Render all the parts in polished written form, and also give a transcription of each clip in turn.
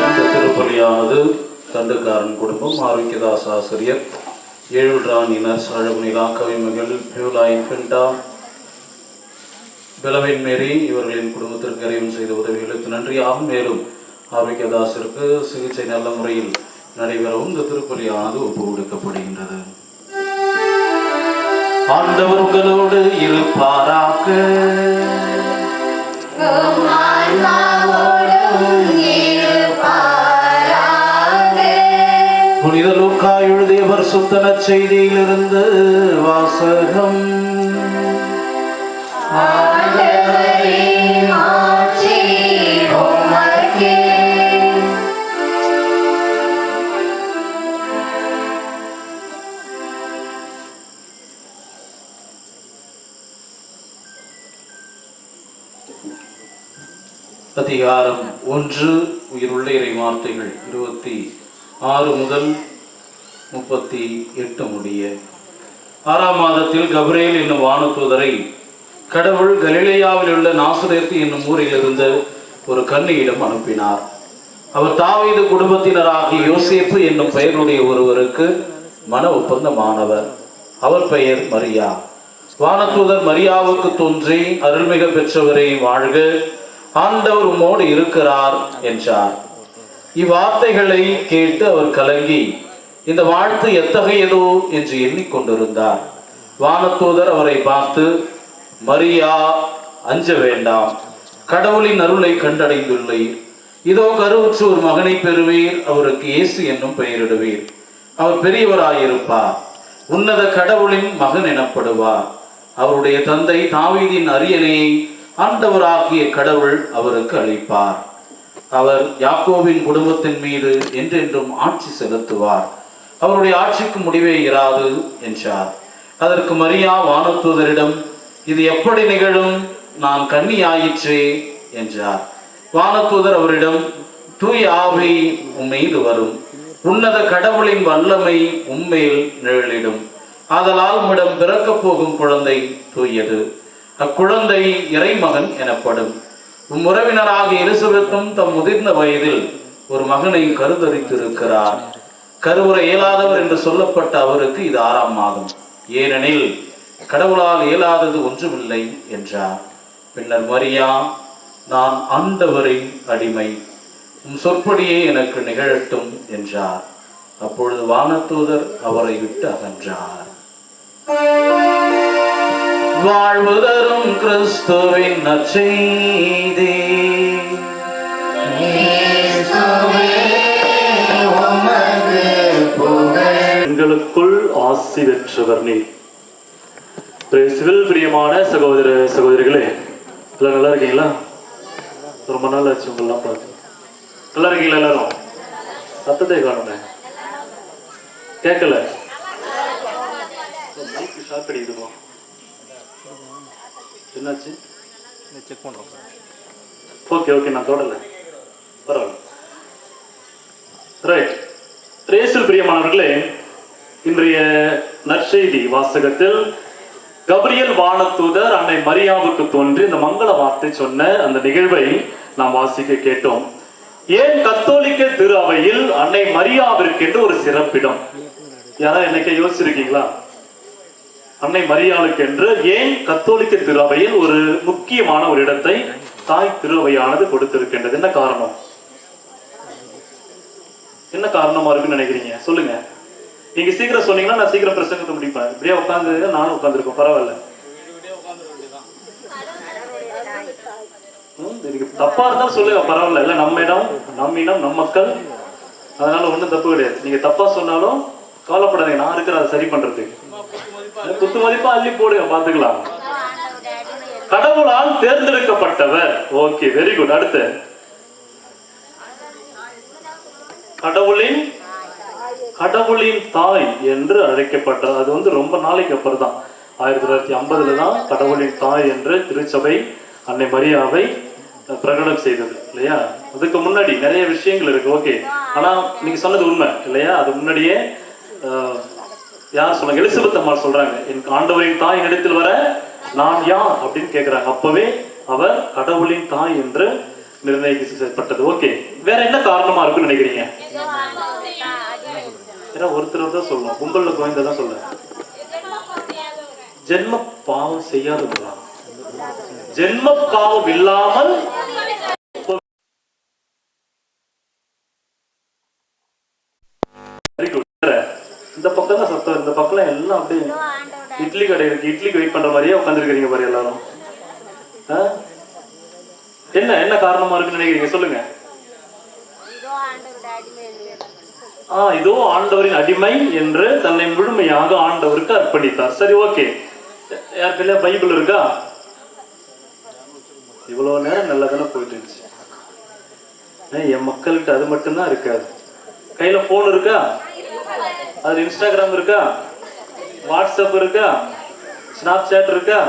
இந்த திருப்பலியானது தண்டுக்காரன் குடும்பம் ஆரோக்கியதாஸ் ஆசிரியர் ஏழுராணினர் சாழகுனிலா கவிமகள் பியூலாயின் பிண்டா பிளவின் மேரி இவர்களின் குடும்பத்திற்கு அறிவும் செய்த உதவிகளுக்கு நன்றியாகும். மேலும் ஆரோக்கியதாசிற்கு சிகிச்சை நல்ல முறையில் நடைபெறவும் இந்த திருப்பலியானது ஒப்பு கொடுக்கப்படுகின்றது. ஆண்டவர் உங்களோடு இருப்பாராக. புனித லூக்கா எழுதிய பரிசுத்த நற்செய்தியிலிருந்து வாசகம். அதிகாரம் 1 உயிருள்ள இறை வார்த்தைகள் 26 முதல் 38 முடிய. 6ஆம் மாதத்தில் கபிரியேல் என்னும் வானதூதரை கடவுள் கலிலேயாவில் உள்ள நாசரேத்து என்னும் ஊரில் இருந்த ஒரு கன்னியிடம் அனுப்பினார். அவர் தாவீது குடும்பத்தினராகிய யோசேப்பு என்னும் பெயருடைய ஒருவருக்கு மன ஒப்பந்தமானவர். அவர் பெயர் மரியா. வானதூதர் மரியாவுக்கு தோன்றி, அருள்மிக பெற்றவரை வாழ்க, ஆண்டவர் உம்மோடு இருக்கிறார் என்றார். இவ்வார்த்தைகளை கேட்டு அவர் கலங்கி இந்த வாழ்த்து எத்தகையதோ என்று எண்ணிக்கொண்டிருந்தார். வானதூதர் அவரை பார்த்து, மரியா, அஞ்ச வேண்டாம், கடவுளின் அருளை கண்டடைந்துள்ளீர். இதோ கருவுற்று ஒரு மகனை பெறுவீர், அவருக்கு இயேசு என்னும் பெயரிடுவீர். அவர் பெரியவராயிருப்பார், உன்னத கடவுளின் மகன் எனப்படுவார். அவருடைய தந்தை தாவீதின் அரியணையை ஆண்டவராகிய கடவுள் அவருக்கு அளிப்பார். அவர் யாக்கோபின் குடும்பத்தின் மீது என்றென்றும் ஆட்சி செலுத்துவார். அவருடைய ஆட்சிக்கு முடிவே இராது என்றார். அதற்கு மரியா வானதூதரிடம், இது எப்படி நிகழும்? நான் கன்னியாயிற்றே என்றார். வானதூதர் அவரிடம், தூய ஆவி உம்மீது வரும், உன்னத கடவுளின் வல்லமை உம்மேல் நிழலிடும். ஆதலால் உம்மிடம் பிறக்கப் போகும் குழந்தை தூயது. அக்குழந்தை இறைமகன் எனப்படும். உறவினராக எலிசபெத்தும் தம் முதிர்ந்த வயதில் ஒரு மகனை கருதரித்திருக்கிறார். கருவுற இயலாதவர் என்று சொல்லப்பட்ட அவருக்கு இது 6ஆம் மாதம், ஏனெனில் கடவுளால் இயலாதது ஒன்றுமில்லை என்றார். பின்னர் மரியா, நான் ஆண்டவரின் அடிமை, உம் சொற்படியே எனக்கு நிகழட்டும் என்றார். அப்பொழுது வானதூதர் அவரை விட்டு அகன்றார். வாழ்வு தரும் கிறிஸ்துவின் நற்செய்தி. எங்களுக்குள் ஆசி பெற்றவர் நீர். பிரியமான சகோதர சகோதரிகளே, எல்லாம் நல்லா இருக்கீங்களா? ரொம்ப நாள் ஆச்சு உங்களெல்லாம் பார்த்து. நல்லா இருக்கீங்களா? எல்லாரும் சத்தத்தை காணுங்க, கேட்கல. ஷாக் அடிக்குதுமா? என்னாச்சு? செக் பண்றோம். ஓகே ஓகே, நான் தொடல, பரவாயில்ல. ரைட். இயேசுவில் பிரியமானவர்களே, இன்றைய நற்செய்தி வாசகத்தில் கபிரியேல் வானதூதர் அன்னை மரியாவுக்கு தோன்றி இந்த மங்கள வார்த்தை சொன்ன அந்த நிகழ்வை நாம் வாசிக்க கேட்டோம். ஏன் கத்தோலிக்க திரு அவையில் அன்னை மரியாவிற்கு என்று ஒரு சிறப்பிடம்? யாராவது என்னைக்கு யோசிச்சிருக்கீங்களா? அன்னை மரியாளுக்கு என்று ஏன் கத்தோலிக்க திரு அவையில் ஒரு முக்கியமான ஒரு இடத்தை தாய் திரு அவையானது கொடுத்திருக்கின்றது? என்ன காரணம்? என்ன காரணமா இருக்குன்னு நினைக்கிறீங்க? சொல்லுங்க. நீங்க சீக்கிரம் சொன்னீங்கன்னா நான் சீக்கிரம் பிரசங்கத்தை முடிப்பேன். இப்படியே உட்காந்து நானும் உட்காந்துருக்கோம், பரவாயில்ல. தப்பா இருந்தாலும் சொல்லுங்க, பரவாயில்ல. இல்ல நம்ம இடம், நம் இனம், நம் மக்கள், அதனால ஒண்ணும் தப்பு கிடையாது. நீங்க தப்பா சொன்னாலும் கவலைப்படாதீங்க, நான் இருக்கிற அதை சரி பண்றதுக்கு. குத்து மதிப்பா அள்ளி போடுங்க, பாத்துக்கலாம். கடவுளால் தேர்ந்தெடுக்கப்பட்டவர். Okay, very good. அடுத்து, கடவுளின் தாய் என்று அழைக்கப்பட்டார். அது ரொம்ப நாளைக்கு அப்புறம் தான், 1950 தான் கடவுளின் தாய் என்று திருச்சபை அன்னை மரியாவை பிரகடனம் செய்தது இல்லையா? அதுக்கு முன்னாடி நிறைய விஷயங்கள் இருக்கு. ஓகே, ஆனா நீங்க சொன்னது உண்மை இல்லையா? அது முன்னாடியே யார் சொல்றாங்க? எலிசபெத் அம்மா சொல்றாங்க, என் ஆண்டவரின் தாய் இடத்தில் வர நான் யார் அப்படின்னு கேட்கிறாங்க. அப்பவே அவர் கடவுளின் தாய் என்று நிர்ணயிக்கப்பட்டது. ஓகே, வேற என்ன காரணமா இருக்குன்னு நினைக்கிறீங்க? ஏன்னா ஒருத்தர் தான் சொல்லணும், கும்பல்ல கோயந்ததான் சொல்ல. ஜென்ம பாவம் செய்யாதவங்களா? ஜென்ம பாவம் இல்லாமல் இந்த பக்கம் தான் சத்தம், இந்த பக்கம் எல்லாம் அப்படியே இட்லி கடை இருக்கு, இட்லிக்கு வெயிட் பண்ற மாதிரியே உட்காந்துருக்கீங்க பாரு எல்லாரும். என்ன என்ன காரணமா இருக்குன்னு நினைக்கிறீங்க? சொல்லுங்க. இதோ ஆண்டவரின் அடிமை என்று தன்னை முழுமையாக ஆண்டவருக்கு அர்ப்பணித்தார். சரி, ஓகே. யாருக்குள்ள பைபிள் இருக்கா? இவ்வளவு நேரம் நல்லா தானே போயிட்டு இருந்துச்சு. என் மக்கள்கிட்ட அது மட்டும்தான் இருக்காது. கையில போன் இருக்கா? அது இன்ஸ்டாகிராம் இருக்கா? வாட்ஸ்அப் இருக்கா? ஸ்னாப் சாட் இருக்கா?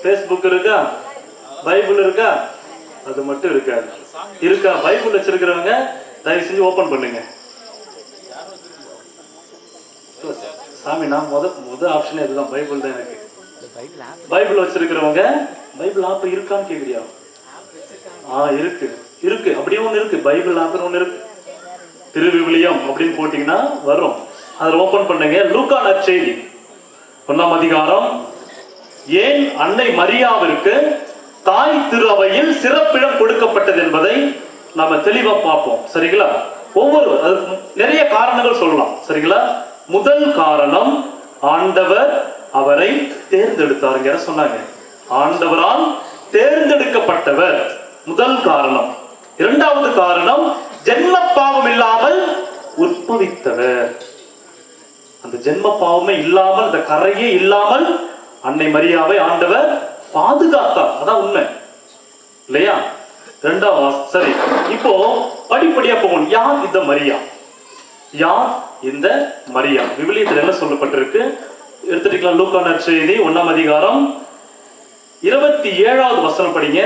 பேஸ்புக் இருக்கா? பைபிள் இருக்கா? அது மட்டும் இருக்காது. இருக்கா? பைபிள் வச்சிருக்கிறவங்க தயவு செஞ்சு ஓபன் பண்ணுங்க. சாமி, நான் முத ஆப்ஷன் இதுதான், பைபிள் தான் எனக்கு. பைபிள் வச்சிருக்கிறவங்க பைபிள் ஆப் இருக்கான்னு கேக்குறியா? இருக்கு இருக்கு, அப்படியே ஒண்ணு இருக்கு. பைபிள் ஆப் ஒண்ணு இருக்கு, திருவிவிலியம் அப்படின்னு போட்டீங்கன்னா வரும். அதில் ஓபன் பண்ணுங்க. லூக்கா நற்செய்தி 1ஆம் அதிகாரம். ஏன் அன்னை மரியாவிற்கு தாய் திரு அவையில் சிறப்பிடம் கொடுக்கப்பட்டது என்பதை நாம தெளிவா பார்ப்போம். சரிங்களா? நிறைய காரணங்கள் சொல்லலாம். சரிங்களா? முதல் காரணம், ஆண்டவர் அவரை தேர்ந்தெடுத்தாருங்க சொன்னாங்க. ஆண்டவரால் தேர்ந்தெடுக்கப்பட்டவர் முதல் காரணம். இரண்டாவது காரணம், ஜென்ம பாவம் இல்லாமல் உற்பவித்தவர். அந்த ஜென்ம பாவமே இல்லாமல், அந்த கரையே இல்லாமல் அன்னை மரியாவை ஆண்டவர் பாதுகாத்தார். அதான் உண்மை இல்லையா? இரண்டாவது. சரி, இப்போ படிப்படியா போகணும். யார் இந்த மரியா? யார் இந்த மரியா? விவிலியத்தில் என்ன சொல்லப்பட்டிருக்கு எடுத்துக்கலாம். லூக்கா நற்செய்தி 1ஆம் அதிகாரம் 27வது வசனம் படிங்க.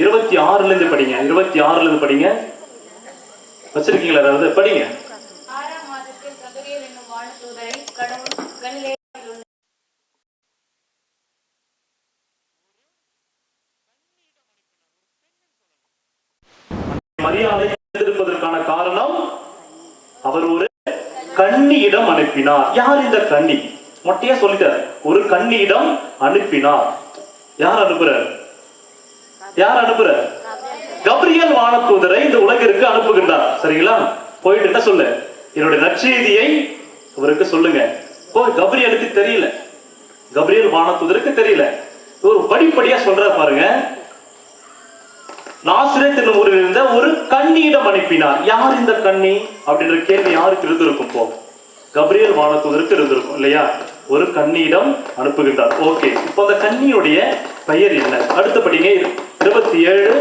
26ல இருந்து படிங்க. 26ல இருந்து படிங்க. வச்சிருக்கீங்களா? அதாவது படிங்க. மரியாதை இருப்பதற்கான காரணம், அவர் ஒரு கன்னியிடம் அனுப்பினார். யார் இந்த கன்னி? மொட்டையா சொல்லிட்டார். ஒரு கன்னியிடம் அனுப்பினார். யார் அனுப்புறார்? யார் அனுப்புறார்? கபிரியல் வானதூதரை இந்த உலகிற்கு அனுப்புகின்றார். சரிங்களா? போயிட்டு என்ன சொல்லு, என்னுடைய நற்செய்தியை அவருக்கு சொல்லுங்க. கபிரியலுக்கு தெரியல, கபிரியல் வானதூதருக்கு தெரியல. ஒரு படிப்படியா சொல்ற பாருங்க. நாசரேத் என்னும் ஊரில் இருந்த ஒரு கன்னியிடம் அனுப்பினார். யார் இந்த கன்னி அப்படின்ற கேள்வி யாருக்கு இருந்திருக்கும்? கபிரியல் வானதூதருக்கு இருந்திருக்கும் இல்லையா? ஒரு கன்னியிடம் அனுப்புகின்றார். ஓகே, இப்போ அந்த கன்னியுடைய பெயர் என்ன? அடுத்த படிங்க. 27.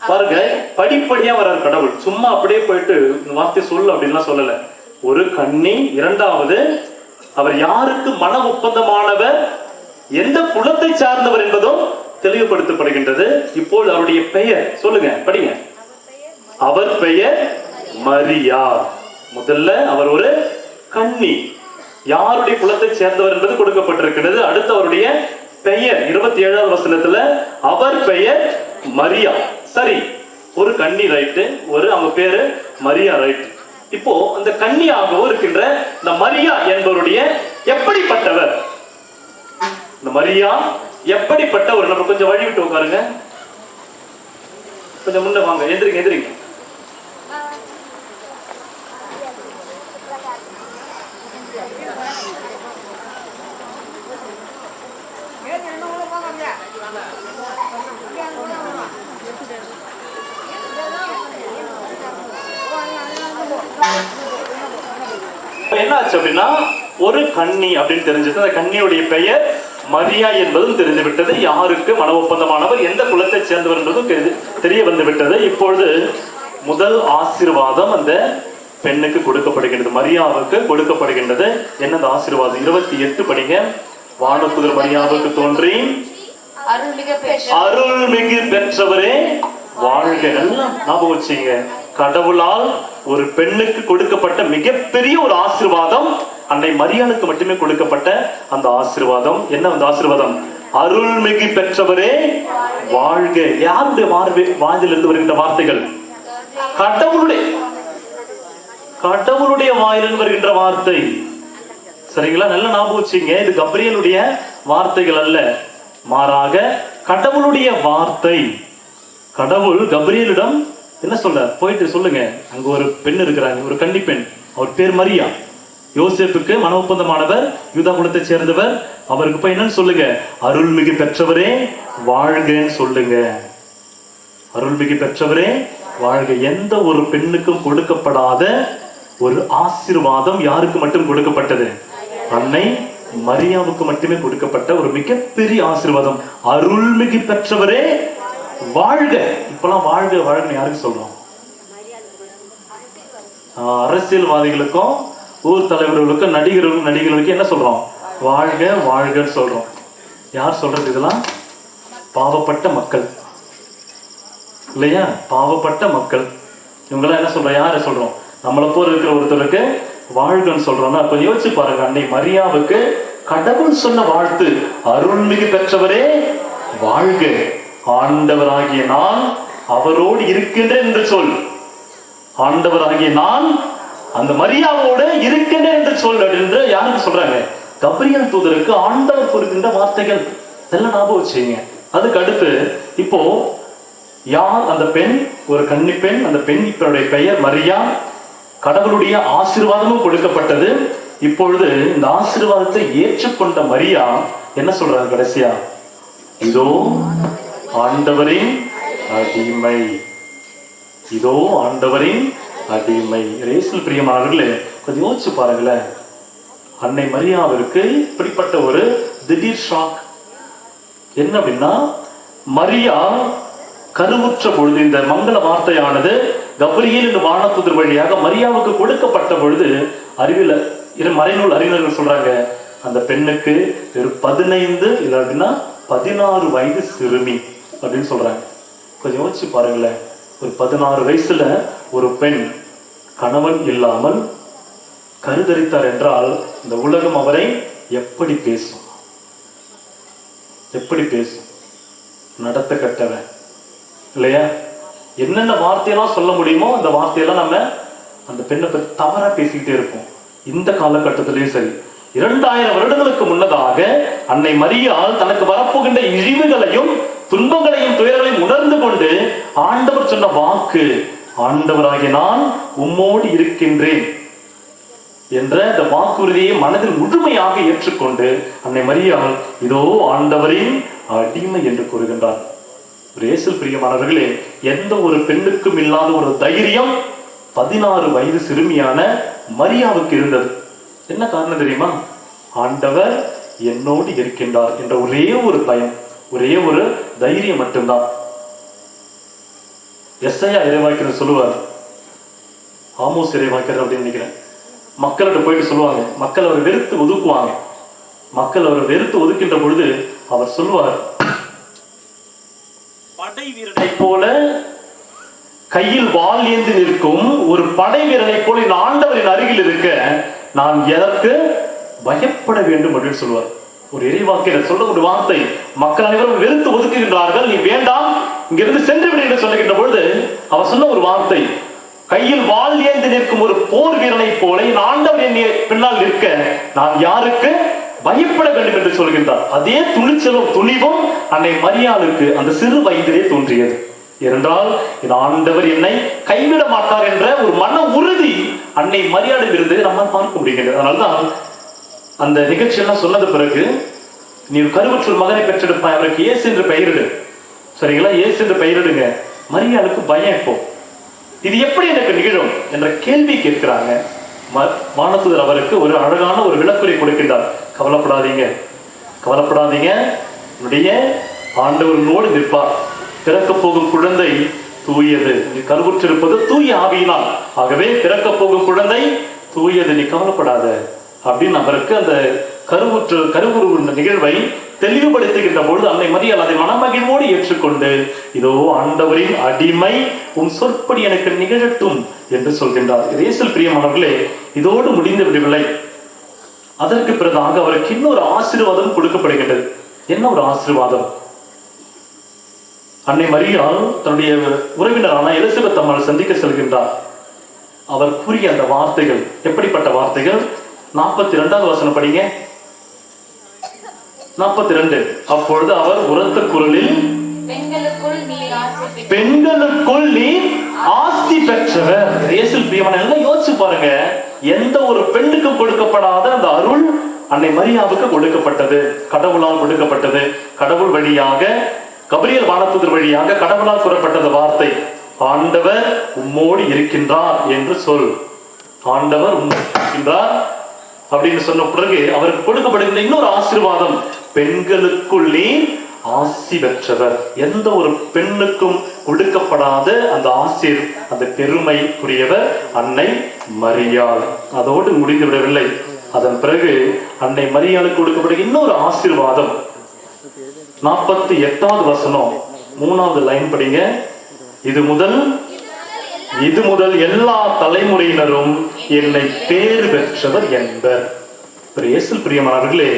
பாருங்க, படிப்படியா வர்றார் கடவுள். சும்மா அப்படியே போயிட்டு இந்த வார்த்தை சொல்லு அப்படின்லாம் சொல்லல. ஒரு கன்னி. இரண்டாவது, அவர் யாருக்கு மன ஒப்பந்தமானவர், எந்த குலத்தை சார்ந்தவர் என்பதும் தெளிவுபடுத்தப்படுகின்றது. இப்போது அவருடைய பெயர் சொல்லுங்க, படிங்க. அவர் பெயர் மரியா. முதல்ல அவர் ஒரு கன்னி, யாருடைய குலத்தை சேர்ந்தவர் என்பது கொடுக்கப்பட்டிருக்கிறது. அடுத்து அவருடைய பெயர் 27வது வசனத்துல அவர் பெயர் மரியா. சரி, ஒரு கன்னி ரைட்டு, ஒரு அவங்க பேரு மரியா ரைட். இப்போ அந்த கன்னியாகவும் இருக்கின்ற இந்த மரியா என்பவருடைய எப்படிப்பட்டவர், இந்த மரியா எப்படிப்பட்டவர்? நம்ம கொஞ்சம் வழி விட்டு உட்காருங்க, கொஞ்சம் முன்ன வாங்க, எந்திரிங்க எந்திரிங்க. என்ன ஆச்சு அப்படின்னா, ஒரு கன்னி அப்படின்னு தெரிஞ்சது. அந்த கன்னியுடைய பெயர் மரியா என்பதும் தெரிந்து விட்டது. யாருக்கு மன ஒப்பந்தமானவர், எந்த குலத்தை சேர்ந்தவர் என்பதும் தெரிய வந்து விட்டது. இப்பொழுது முதல் ஆசீர்வாதம் அந்த பெண்ணுக்கு கொடுக்கப்படுகின்றது, மரியாவுக்கு கொடுக்கப்படுகின்றது. என்னது ஆசீர்வாதம்? 28 படிங்க. வானதூதர் மரியாவுக்கு தோன்றி, அருள்மிகு பெற்றவரே வாழ்க. எல்லாம் ஞாபகம் வச்சுங்க. கடவுளால் ஒரு பெண்ணுக்கு கொடுக்கப்பட்ட மிகப்பெரிய ஒரு ஆசீர்வாதம் அன்னை மரியாளுக்கு மட்டுமே கொடுக்கப்பட்ட அந்த ஆசீர்வாதம். என்ன அந்த ஆசீர்வாதம்? அருள்மிகு பெற்றவரே வாழ்க. யாருடைய வாயிலிருந்து வருகின்ற வார்த்தைகள்? கடவுளுடைய வாயிலிருந்து வருகின்ற வார்த்தை. சரிங்களா? நல்ல ஞாபகம் வச்சுங்க, இது கப்ரியலுடைய வார்த்தைகள் அல்ல, மாறாக கடவுளுடைய வார்த்தை. கடவுள் கப்ரியலிடம் என்ன சொல்ற? போயிட்டு சொல்லுங்க, அங்க ஒரு பெண் இருக்கிறாங்க, ஒரு கன்னி பெண், அவர் பேர் மரியா, யோசேப்புக்கு மன ஒப்பந்தமானவர், யூதா குலத்தை சேர்ந்தவர். அவருக்கு போய் என்னன்னு சொல்லுங்க? அருள்மிகு பெற்றவரே வாழ்கன்னு சொல்லுங்க. அருள்மிகு பெற்றவரே வாழ்க. எந்த ஒரு பெண்ணுக்கும் கொடுக்கப்படாத ஒரு ஆசீர்வாதம் யாருக்கு மட்டும் கொடுக்கப்பட்டது? அன்னை மரியாவுக்கு மட்டுமே கொடுக்கப்பட்ட ஒரு மிகப்பெரிய ஆசீர்வாதம். அருள்மிகு பெற்றவரே வாழ்க. இப்பெல்லாம் வாழ்க வாழ்க யாருக்கு சொல்றோம்? அரசியல்வாதிகளுக்கும் ஊர் தலைவர்களுக்கும் நடிகர்களுக்கும் என்ன சொல்றோம்? வாழ்க வாழ்க சொல்றோம். யார் சொல்றது? இதெல்லாம் பாவப்பட்ட மக்கள் இல்லையா? பாவப்பட்ட மக்கள். இவங்கெல்லாம் என்ன சொல்றோம்? யார சொல்றோம்? நம்மளை போல இருக்கிற ஒருத்தருக்கு வாழ்கன்னு சொல்றோம்னா அப்ப யோசிச்சு பாருங்க, அன்னை மரியாவுக்கு கடவுள் சொன்ன வாழ்த்து அருள்மிகு பெற்றவரே வாழ்க. ஆண்டவராகிய நான் அவரோடு இருக்கின்றேன் என்று சொல். ஆண்டவராகிய நான் அந்த மரியாவோடு இருக்கின்றேன் என்று சொல் என்று யாருக்கு சொல்றாங்க? கப்ரியல் தூதருக்கு ஆண்டவர் கொடுக்கின்ற வார்த்தைகள். இதெல்லாம் ஞாபகம் வச்சுங்க. அதுக்கு அடுத்து இப்போ யார் அந்த பெண்? ஒரு கன்னி பெண். அந்த பெண் இப்பனுடைய பெயர் மரியா. கடவுளுடைய ஆசீர்வாதமும் கொடுக்கப்பட்டது. இப்பொழுது இந்த ஆசீர்வாதத்தை ஏற்றுக்கொண்ட மரியா என்ன சொல்றாங்க கடைசியா? இதோ ஆண்டவரின் அடிமை, இதோ ஆண்டவரின் அடிமை. இயேசுவில் பிரியமானவர்களே, கொஞ்சம் யோசிச்சு பாருங்களேன். அன்னை மரியாவிற்கு இப்படிப்பட்ட ஒரு திடீர் ஷாக். என்ன அப்படின்னா, மரியா கருவுற்ற பொழுது இந்த மங்கள வார்த்தையானது கப்ரியேல் என்ற வானதூதர் வழியாக மரியாவுக்கு கொடுக்கப்பட்ட பொழுது மறைநூல் அறிஞர்கள் சொல்றாங்க, அந்த பெண்ணுக்கு வெறும் 15 இல்லாட்டினா 16 வயது சிறுமி அப்படின்னு சொல்றாங்க. கொஞ்சம் யோசிச்சு பாருங்களேன். ஒரு 16 வயசுல ஒரு பெண் கணவன் இல்லாமல் கருதரித்தார் என்றால் இந்த உலகம் அவரை எப்படி பேசும்? எப்படி பேசும்? நடத்த கட்டவன் இல்லையா? என்னென்ன வார்த்தையெல்லாம் சொல்ல முடியுமோ அந்த வார்த்தையெல்லாம் நம்ம அந்த பெண்ணை பற்றி தவறா பேசிக்கிட்டே இருப்போம். இந்த காலகட்டத்திலையும் சரி, 2000 வருடங்களுக்கு முன்னதாக அன்னை மரியாள் தனக்கு வரப்போகின்ற இழிவுகளையும் துன்பங்களையும் துயர்களையும் உணர்ந்து கொண்டு ஆண்டவர் சொன்ன வாக்கு, ஆண்டவராகிய நான் உம்மோடு இருக்கின்றேன் என்ற இந்த வாக்குறுதியை மனதில் முழுமையாக ஏற்றுக்கொண்டு அன்னை மரியாள் இதோ ஆண்டவரின் அடிமை என்று கூறுகின்றார். இயேசுவில் பிரியமானவர்களே, எந்த ஒரு பெண்ணுக்கும் இல்லாத ஒரு தைரியம் 16 வயது சிறுமியான மரியாவுக்கு இருந்தது. என்ன காரணம் தெரியுமா? ஆண்டவர் என்னோடு இருக்கின்றார் என்ற ஒரே ஒரு பயம், ஒரே ஒரு தைரியம் மட்டும்தான். எஸ்ஐயா இறைவாக்கியர் சொல்லுவார், ஆமோஸ் இறைவாக்கியர் அப்படின்னு நினைக்கிறேன், மக்கள்கிட்ட போயிட்டு சொல்லுவாங்க, மக்கள் அவரை வெறுத்து ஒதுக்குவாங்க. மக்கள் அவரை வெறுத்து ஒதுக்கின்ற பொழுது அவர் சொல்லுவார், படை வீரனை போல கையில் வாள் ஏந்தி நிற்கும் ஒரு படை வீரனை போல இந்த ஆண்டவரின் அருகில் இருக்க நான் எதற்கு பயப்பட வேண்டும் அப்படின்னு சொல்லுவார். ஒரு இறைவாக்கியர் சொல்ற ஒரு வார்த்தை, மக்கள் அனைவரும் வெறுத்து ஒதுக்குகின்றார்கள், நீ வேண்டாம் இங்கிருந்து சென்று விடு என்று சொல்லுகின்ற பொழுது அவர் சொன்ன ஒரு வார்த்தை, கையில் வாள் ஏந்தி நிற்கும் ஒரு போர் வீரனை போல என் ஆண்டவர் என்னை பின்னால் நிற்க நான் யாருக்கு பயப்பட வேண்டும் என்று சொல்கின்றார். அதே துணிச்சலும் துணிவும் அன்னை மரியாளுக்கு அந்த சிறு வயதிலே தோன்றியது. ஏனென்றால் என் ஆண்டவர் என்னை கைவிட மாட்டார் என்ற ஒரு மன உறுதி அன்னை மரியாளில் இருந்து நம்ம பார்க்க முடிகிறது. அதனால்தான் அந்த நிகழ்ச்சியெல்லாம் சொன்னது பிறகு, நீ கருவுற்ற மகனை பெற்றெடுப்பாய், அவருக்கு இயேசு என்று பெயரிடு. சரிங்களா? இயேசு என்று பெயரிடுங்க. மரியாளுக்கு பயம். இப்போ இது எப்படி எனக்கு நிகழும் என்ற கேள்வி கேட்கிறாங்க. வானதூதர் அவருக்கு ஒரு அழகான ஒரு விளக்குரை கொடுக்கின்றார். கவலைப்படாதீங்க, கவலைப்படாதீங்க, என்னுடைய ஆண்டவர்களோடு நிற்பார். பிறக்க போகும் குழந்தை தூயது, நீ கருவுற்றிருப்பது தூய ஆவியினால், ஆகவே பிறக்க போகும் குழந்தை தூயது, நீ கவலைப்படாத அப்படின்னு அவருக்கு அந்த கருவுறு நிகழ்வை தெளிவுபடுத்துகின்ற பொழுது அன்னை மரியாள் அதை மனமகிழ்வோடு ஏற்றுக்கொண்டு, இதோ ஆண்டவரின் அடிமை, உம் சொற்படி எனக்கு நிகழட்டும் என்று சொல்கின்றார். இயேசுவில் பிரியமானவர்களே, இதோடு முடிந்து விடவில்லை. அதற்கு பிறகு அவருக்கு இன்னொரு ஆசீர்வாதம் கொடுக்கப்படுகின்றது. என்ன ஒரு ஆசீர்வாதம்? அன்னை மரியாள் தன்னுடைய உறவினரான எலிசபெத் அம்மாள் சந்திக்க செல்கின்றார். அவர் கூறிய அந்த வார்த்தைகள் எப்படிப்பட்ட வார்த்தைகள்? 42வது வசனம் படிங்க. 42. அப்பொழுது அவர் உரத்த குரலில், பெண்களுக்குள் நீர் ஆசி பெற்றவர். இயேசுவில் பிரியமான எல்லாம் யோசிச்சு பாருங்க. எந்த ஒரு பெண்ணுக்கும் கொடுக்கப்படாத அந்த அருள் அன்னை மரியாவுக்கு கொடுக்கப்பட்டது, கடவுளால் கொடுக்கப்பட்டது. கடவுள் வழியாக, கபிரியல் வானதூதர் வழியாக கடவுளால் கூறப்பட்டது வார்த்தை, ஆண்டவர் உம்மோடு இருக்கின்றார் என்று சொல். ஆண்டவர் உம்மோடு இருக்கின்றார் அப்படின்னு சொன்ன பிறகு அவருக்கு கொடுக்கப்படுகின்ற இன்னொரு ஆசீர்வாதம், பெண்களுக்குள் நீர் ஆசி பெற்றவர். எந்த ஒரு பெண்ணுக்கும் கொடுக்கப்படாத அந்த ஆசீர், அந்த பெருமைக்குரியவர் அன்னை மரியாள். அதோடு முடிந்து விடவில்லை. அதன் பிறகு அன்னை மரியாளுக்கு கொடுக்கப்படுகிற இன்னொரு ஆசீர்வாதம். 48வது வசனம் 3வது லைன் படிங்க. இது முதல் எல்லா தலைமுறையினரும் என்னை பேறு பெற்றவர் என்பர். இயேசுவில் பிரியமானவர்களே,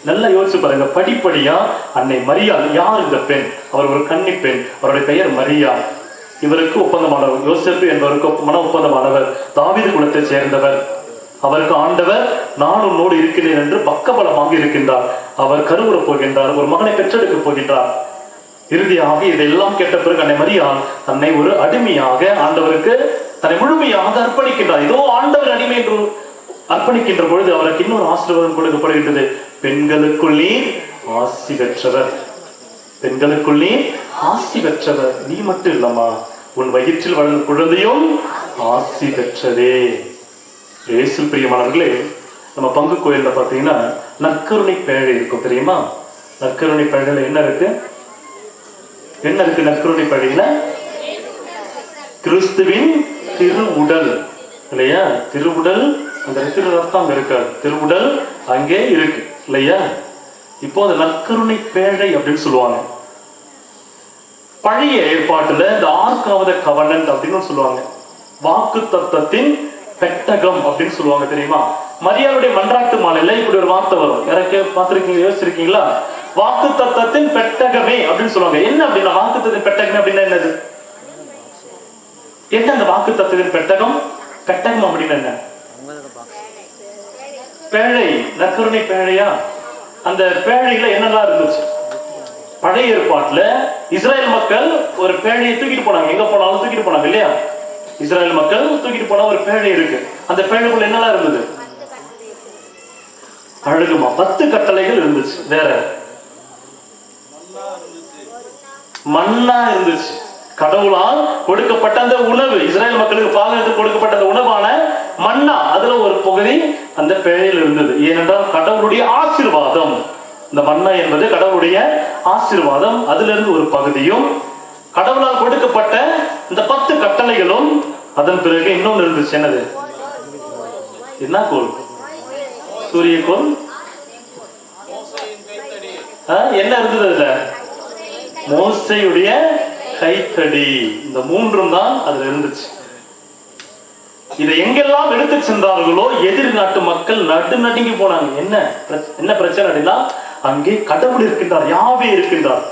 நல்லா யோசிச்சு பாருங்க. படிப்படியா அன்னை மரியாள் யார்? இந்த பெண், அவர் ஒரு கன்னி பெண். அவருடைய பெயர் மரியா. இவருக்கு ஒப்பந்தமானவர் யோசேப்பு என்பவருக்கு மன ஒப்பந்தமானவர். தாவீது குலத்தை சேர்ந்தவர். அவருக்கு ஆண்டவர் நான் உன்னோடு இருக்கிறேன் என்று பக்கபலமாக இருக்கின்றார். அவர் கருவுற போகின்றார், ஒரு மகனை பெற்றெடுக்க போகின்றார். இறுதியாக இதெல்லாம் கேட்ட பிறகு அன்னை மரியாள் தன்னை ஒரு அடிமையாக ஆண்டவருக்கு தன்னை முழுமையாக அர்ப்பணிக்கின்றார். இதோ ஆண்டவர் அடிமை என்று அர்ப்பணிக்கின்ற பொழுது அவருக்கு இன்னொரு ஆசீர்வாதம் கொடுக்கப்படுகின்றது. பெண்களுக்குள் நீர் ஆசி பெற்றவர். பெண்களுக்குள் நீர் ஆசி பெற்றவர். நீ மட்டும் இல்லம்மா, உன் வயிற்றில் வளர்ந்த குழந்தையும் ஆசி பெற்றதே. இயேசுவில் பிரியமானவர்களே, நம்ம பங்கு கோயில்ல பாத்தீங்கன்னா நற்கருணை பேழை இருக்கும், தெரியுமா? நற்கருணை பேழையில என்ன இருக்கு? நற்கருணை பேழையில கிறிஸ்துவின் திருவுடல் இல்லையா? திருவுடல், அந்த திரு ரத்தம் அங்க இருக்காது, திருவுடல் அங்கே இருக்கு இல்லையா? இப்போ அந்த நற்கருணை பேழை அப்படின்னு சொல்லுவாங்க. பழைய ஏற்பாட்டுல இந்த ஆர்காவத கவனன்ட் அப்படின்னு சொல்லுவாங்க. வாக்கு தத்தத்தின் பெட்டகம் அப்படின்னு சொல்லுவாங்க, தெரியுமா? மரியாளுடைய மன்றாட்டு மாலையில இப்படி ஒரு வார்த்தை வரும். யாராவது பார்த்திருக்கீங்க, யோசிச்சிருக்கீங்களா? வாக்கு தத்தத்தின் பெட்டகமே அப்படின்னு சொல்லுவாங்க. என்ன அப்படின்னா வாக்கு தத்தத்தின் பெட்டகமே அப்படின்னா என்னது? என்ன அந்த வாக்கு தத்தத்தின் பெட்டகம்? பெட்டகம் அப்படின்னு என்ன? பேழை, நற்கருணை பேழையா? அந்த பேழையில என்னெல்லாம் இருந்துச்சு? பழைய ஏற்பாட்டுல இஸ்ரேல் மக்கள் ஒரு பேழையை தூக்கிட்டு போனாங்க. எங்க போனாலும் தூக்கிட்டு போனாங்க இல்லையா? இஸ்ரேல் மக்கள் தூக்கிட்டு போன ஒரு பேழை இருக்கு. அந்த பேழைக்குள்ள என்னெல்லாம் இருந்தது? அழகுமா 10 கட்டளைகள் இருந்துச்சு. வேற மன்னா இருந்துச்சு. கடவுளால் கொடுக்கப்பட்ட அந்த உணவு, இஸ்ரேல் மக்களுக்கு பாதுகாத்து கொடுக்கப்பட்ட அந்த உணவான மன்னா, அதுல ஒரு பகுதி அந்த பேழையில் இருந்தது. ஏனென்றால் கடவுளுடைய ஆசீர்வாதம், இந்த மன்னா என்பது கடவுளுடைய ஆசீர்வாதம், அதுல இருந்து ஒரு பகுதியும், கடவுளால் கொடுக்கப்பட்ட இந்த 10 கட்டளைகளும். அதன் பிறகு இன்னொன்று இருந்துச்சு. என்னது? என்ன கோல்? சூரிய கோல். என்ன இருந்தது அதுல? மோசேயுடைய கைத்தடி. இந்த 3ம் தான் அதுல இருந்துச்சு. இதை எங்கெல்லாம் எடுத்து சென்றார்களோ எதிர் நாட்டு மக்கள் நடுநடுங்கி போனாங்க. என்ன பிரச்சனை அப்படின்னா, அங்கே கடவுள் இருக்கின்றார், யாவே இருக்கின்றார்.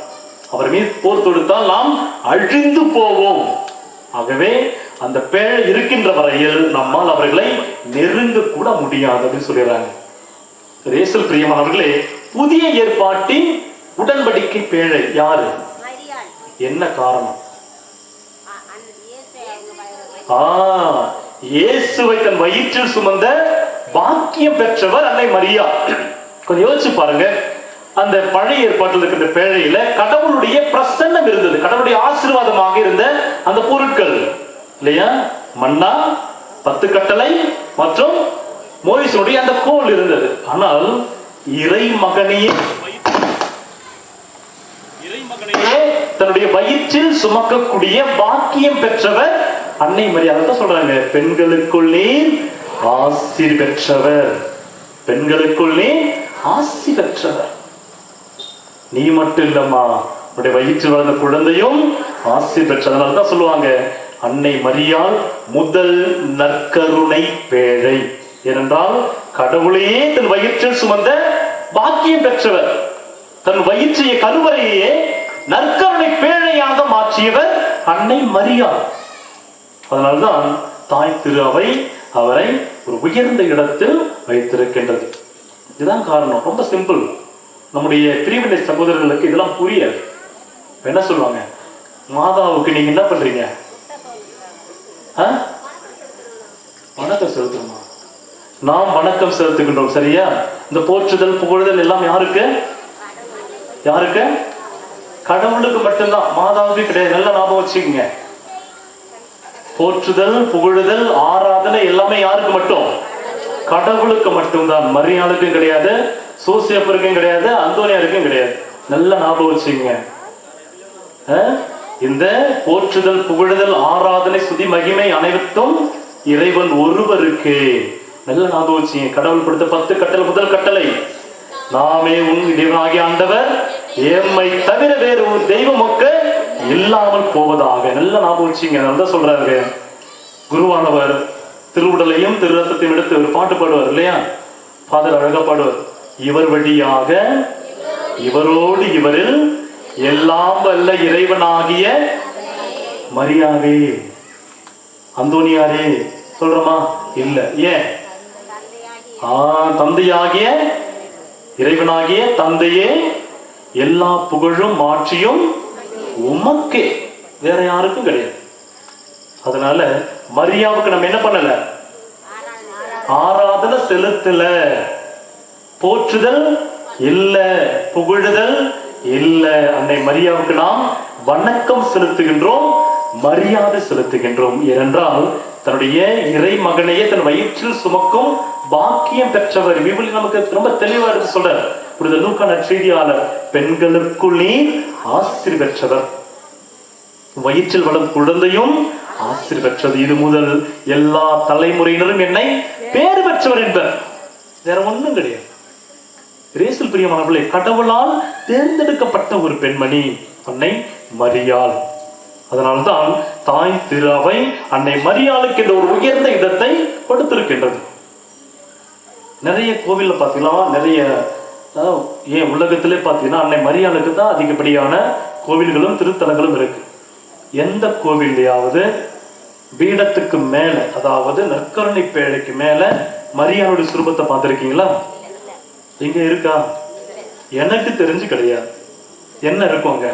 அவர் மீது போர் தொடுத்தால் நாம் அழிந்து போவோம். ஆகவே அந்த பேழை இருக்கின்ற வரையில் நம்மால் அவர்களை நெருங்க கூட முடியாது அப்படின்னு சொல்லிடுறாங்க. இயேசுவில் பிரியமானவர்களே, புதிய ஏற்பாட்டின் உடன்படிக்கை பேழை யாரு? என்ன காரணம்? இயேசுவை தன் வயிற்றில் சுமந்த பாக்கியம் பெற்றவர் அன்னை மரியா. கொஞ்சம் யோசிச்சு பாருங்க. அந்த பழைய ஏற்பாட்டில் இருக்கின்ற பேழையில கடவுளுடைய பிரசன்னம் இருந்தது, கடவுளுடைய ஆசீர்வாதமாக இருந்த அந்த பொருட்கள் இல்லையா? மன்னா, 10 கட்டளை மற்றும் மோசேயுடைய அந்த கோல் இருந்தது. ஆனால் இறை மகனையே தன்னுடைய வயிற்றில் சுமக்கக்கூடிய பாக்கியம் பெற்றவர் அன்னை மரியா. அதான் சொல்றாங்க, பெண்களுக்குள் நீர் ஆசி பெற்றவர். பெண்களுக்குள் நீர் ஆசி பெற்றவர். நீ மட்டும் இல்லம்மா, அவருடைய வயிற்றில் வளர்ந்த குழந்தையும் ஆசி பெற்றதனால தான் சொல்லுவாங்க அன்னை மரியாள் முதல் நற்கருணை பேழை. ஏனென்றால் கடவுளையே தன் வயிற்றில் சுமந்த பாக்கியம் பெற்றவர், தன் வயிற்றைய கருவறையே நற்கருணை பேழையாக மாற்றியவர் அன்னை மரியாள். அதனால்தான் தாய் திரு அவை அவரை ஒரு உயர்ந்த இடத்தில் வைத்திருக்கின்றது. இதுதான் காரணம். ரொம்ப சிம்பிள். நம்முடைய பிரிவினை சகோதரர்களுக்கு இதெல்லாம் புரியாது. என்ன சொல்லுவாங்க, மாதாவுக்கு நீங்க என்ன பண்றீங்க, வணக்கம் செலுத்தணுமா? நாம் வணக்கம் செலுத்துகின்றோம், சரியா? இந்த போற்றுதல் புகழுதல் எல்லாம் யாருக்கு? யாருக்கு? கடவுளுக்கு மட்டும்தான், மாதாவுக்கு கிடையாது. நல்லா ஞாபகம் வச்சுக்கோங்க. போற்றுதல் புகழுதல் ஆராதனை எல்லாமே யாருக்கு மட்டும்? கடவுளுக்கு மட்டும்தான். மரியாளுக்கும் கிடையாது, சூசியப்பருக்கும் கிடையாது, அந்தோனியாருக்கும் கிடையாது. நல்ல ஞாபகம் வச்சுக்கோங்க. இந்த போற்றுதல் புகழுதல் ஆராதனை சுதி மகிமை அனைத்தும் இறைவன் ஒருவருக்கு. நல்ல ஞாபகம் வச்சுங்க. கடவுள் கொடுத்த 10 கட்டளை, முதல் கட்டளை நாமே உன் இறைவனாகிய ஆண்டவர் ஏம்மை தவிர வேறு ஒரு தெய்வமொக்க இல்லாமல் போவதாக. நல்ல ஞாபகம் வச்சுங்க. நல்லா சொல்றாரு குருவானவர் திருவுடலையும் திரு ரத்தத்தையும் எடுத்து ஒரு பாட்டு பாடுவார் இல்லையா? ஃபாதர் அழகா பாடுவார். இவர் வழியாக இவரோடு இவரில் எல்லாம் வல்ல இறைவனாகிய மரியாவே அந்தோனியாரே சொல்றோமா? இல்ல. ஏன்? தந்தையாகிய இறைவனாகிய தந்தையே எல்லா புகழும் மாற்றியும் உமக்கே, வேற யாருக்கும் கிடையாது. அதனால மரியாவுக்கு நம்ம என்ன பண்ணல? ஆராதனை செலுத்தல, போற்றுதல் இல்ல, புகழுதல் இல்ல. அன்னை மரியாவுக்கு நாம் வணக்கம் செலுத்துகின்றோம், மரியாதை செலுத்துகின்றோம். ஏனென்றால் தன்னுடைய இறை மகனையே தன் வயிற்றில் சுமக்கும் பாக்கியம் பெற்றவர். விபுலி நமக்கு ரொம்ப தெளிவா எடுத்து சொல்றார். புனித லூக்கா நற்செய்தியாளர், பெண்களுக்குள் நீர் ஆசிர் பெற்றவர், வயிற்றில் வளரும் குழந்தையும் ஆசிர் பெற்றது. இது முதல் எல்லா தலைமுறையினரும் என்னை பேறு பெற்றவர் என்பர். வேற ஒண்ணும் கிடையாது. இயேசுவில் பிரியமானவர்களே, கடவுளால் தேர்ந்தெடுக்கப்பட்ட ஒரு பெண்மணி அன்னை மரியாள். அதனால்தான் தாய் திரு அவை அன்னை மரியாளுக்கு என்ற ஒரு உயர்ந்த இடத்தை கொடுத்திருக்கின்றது. நிறைய கோவில்ல பாத்தீங்கன்னா, நிறைய ஏன் உலகத்திலே பாத்தீங்கன்னா அன்னை மரியாளுக்கு தான் அதிகப்படியான கோவில்களும் திருத்தலங்களும் இருக்கு. எந்த கோவில்லையாவது பீடத்துக்கு மேல, அதாவது நற்கருணை பேழைக்கு மேல மரியாளுடைய சுரூபத்தை பார்த்திருக்கீங்களா? இங்க இருக்கா? எனக்கு தெரிஞ்சு கிடையாது. என்ன இருக்குங்க?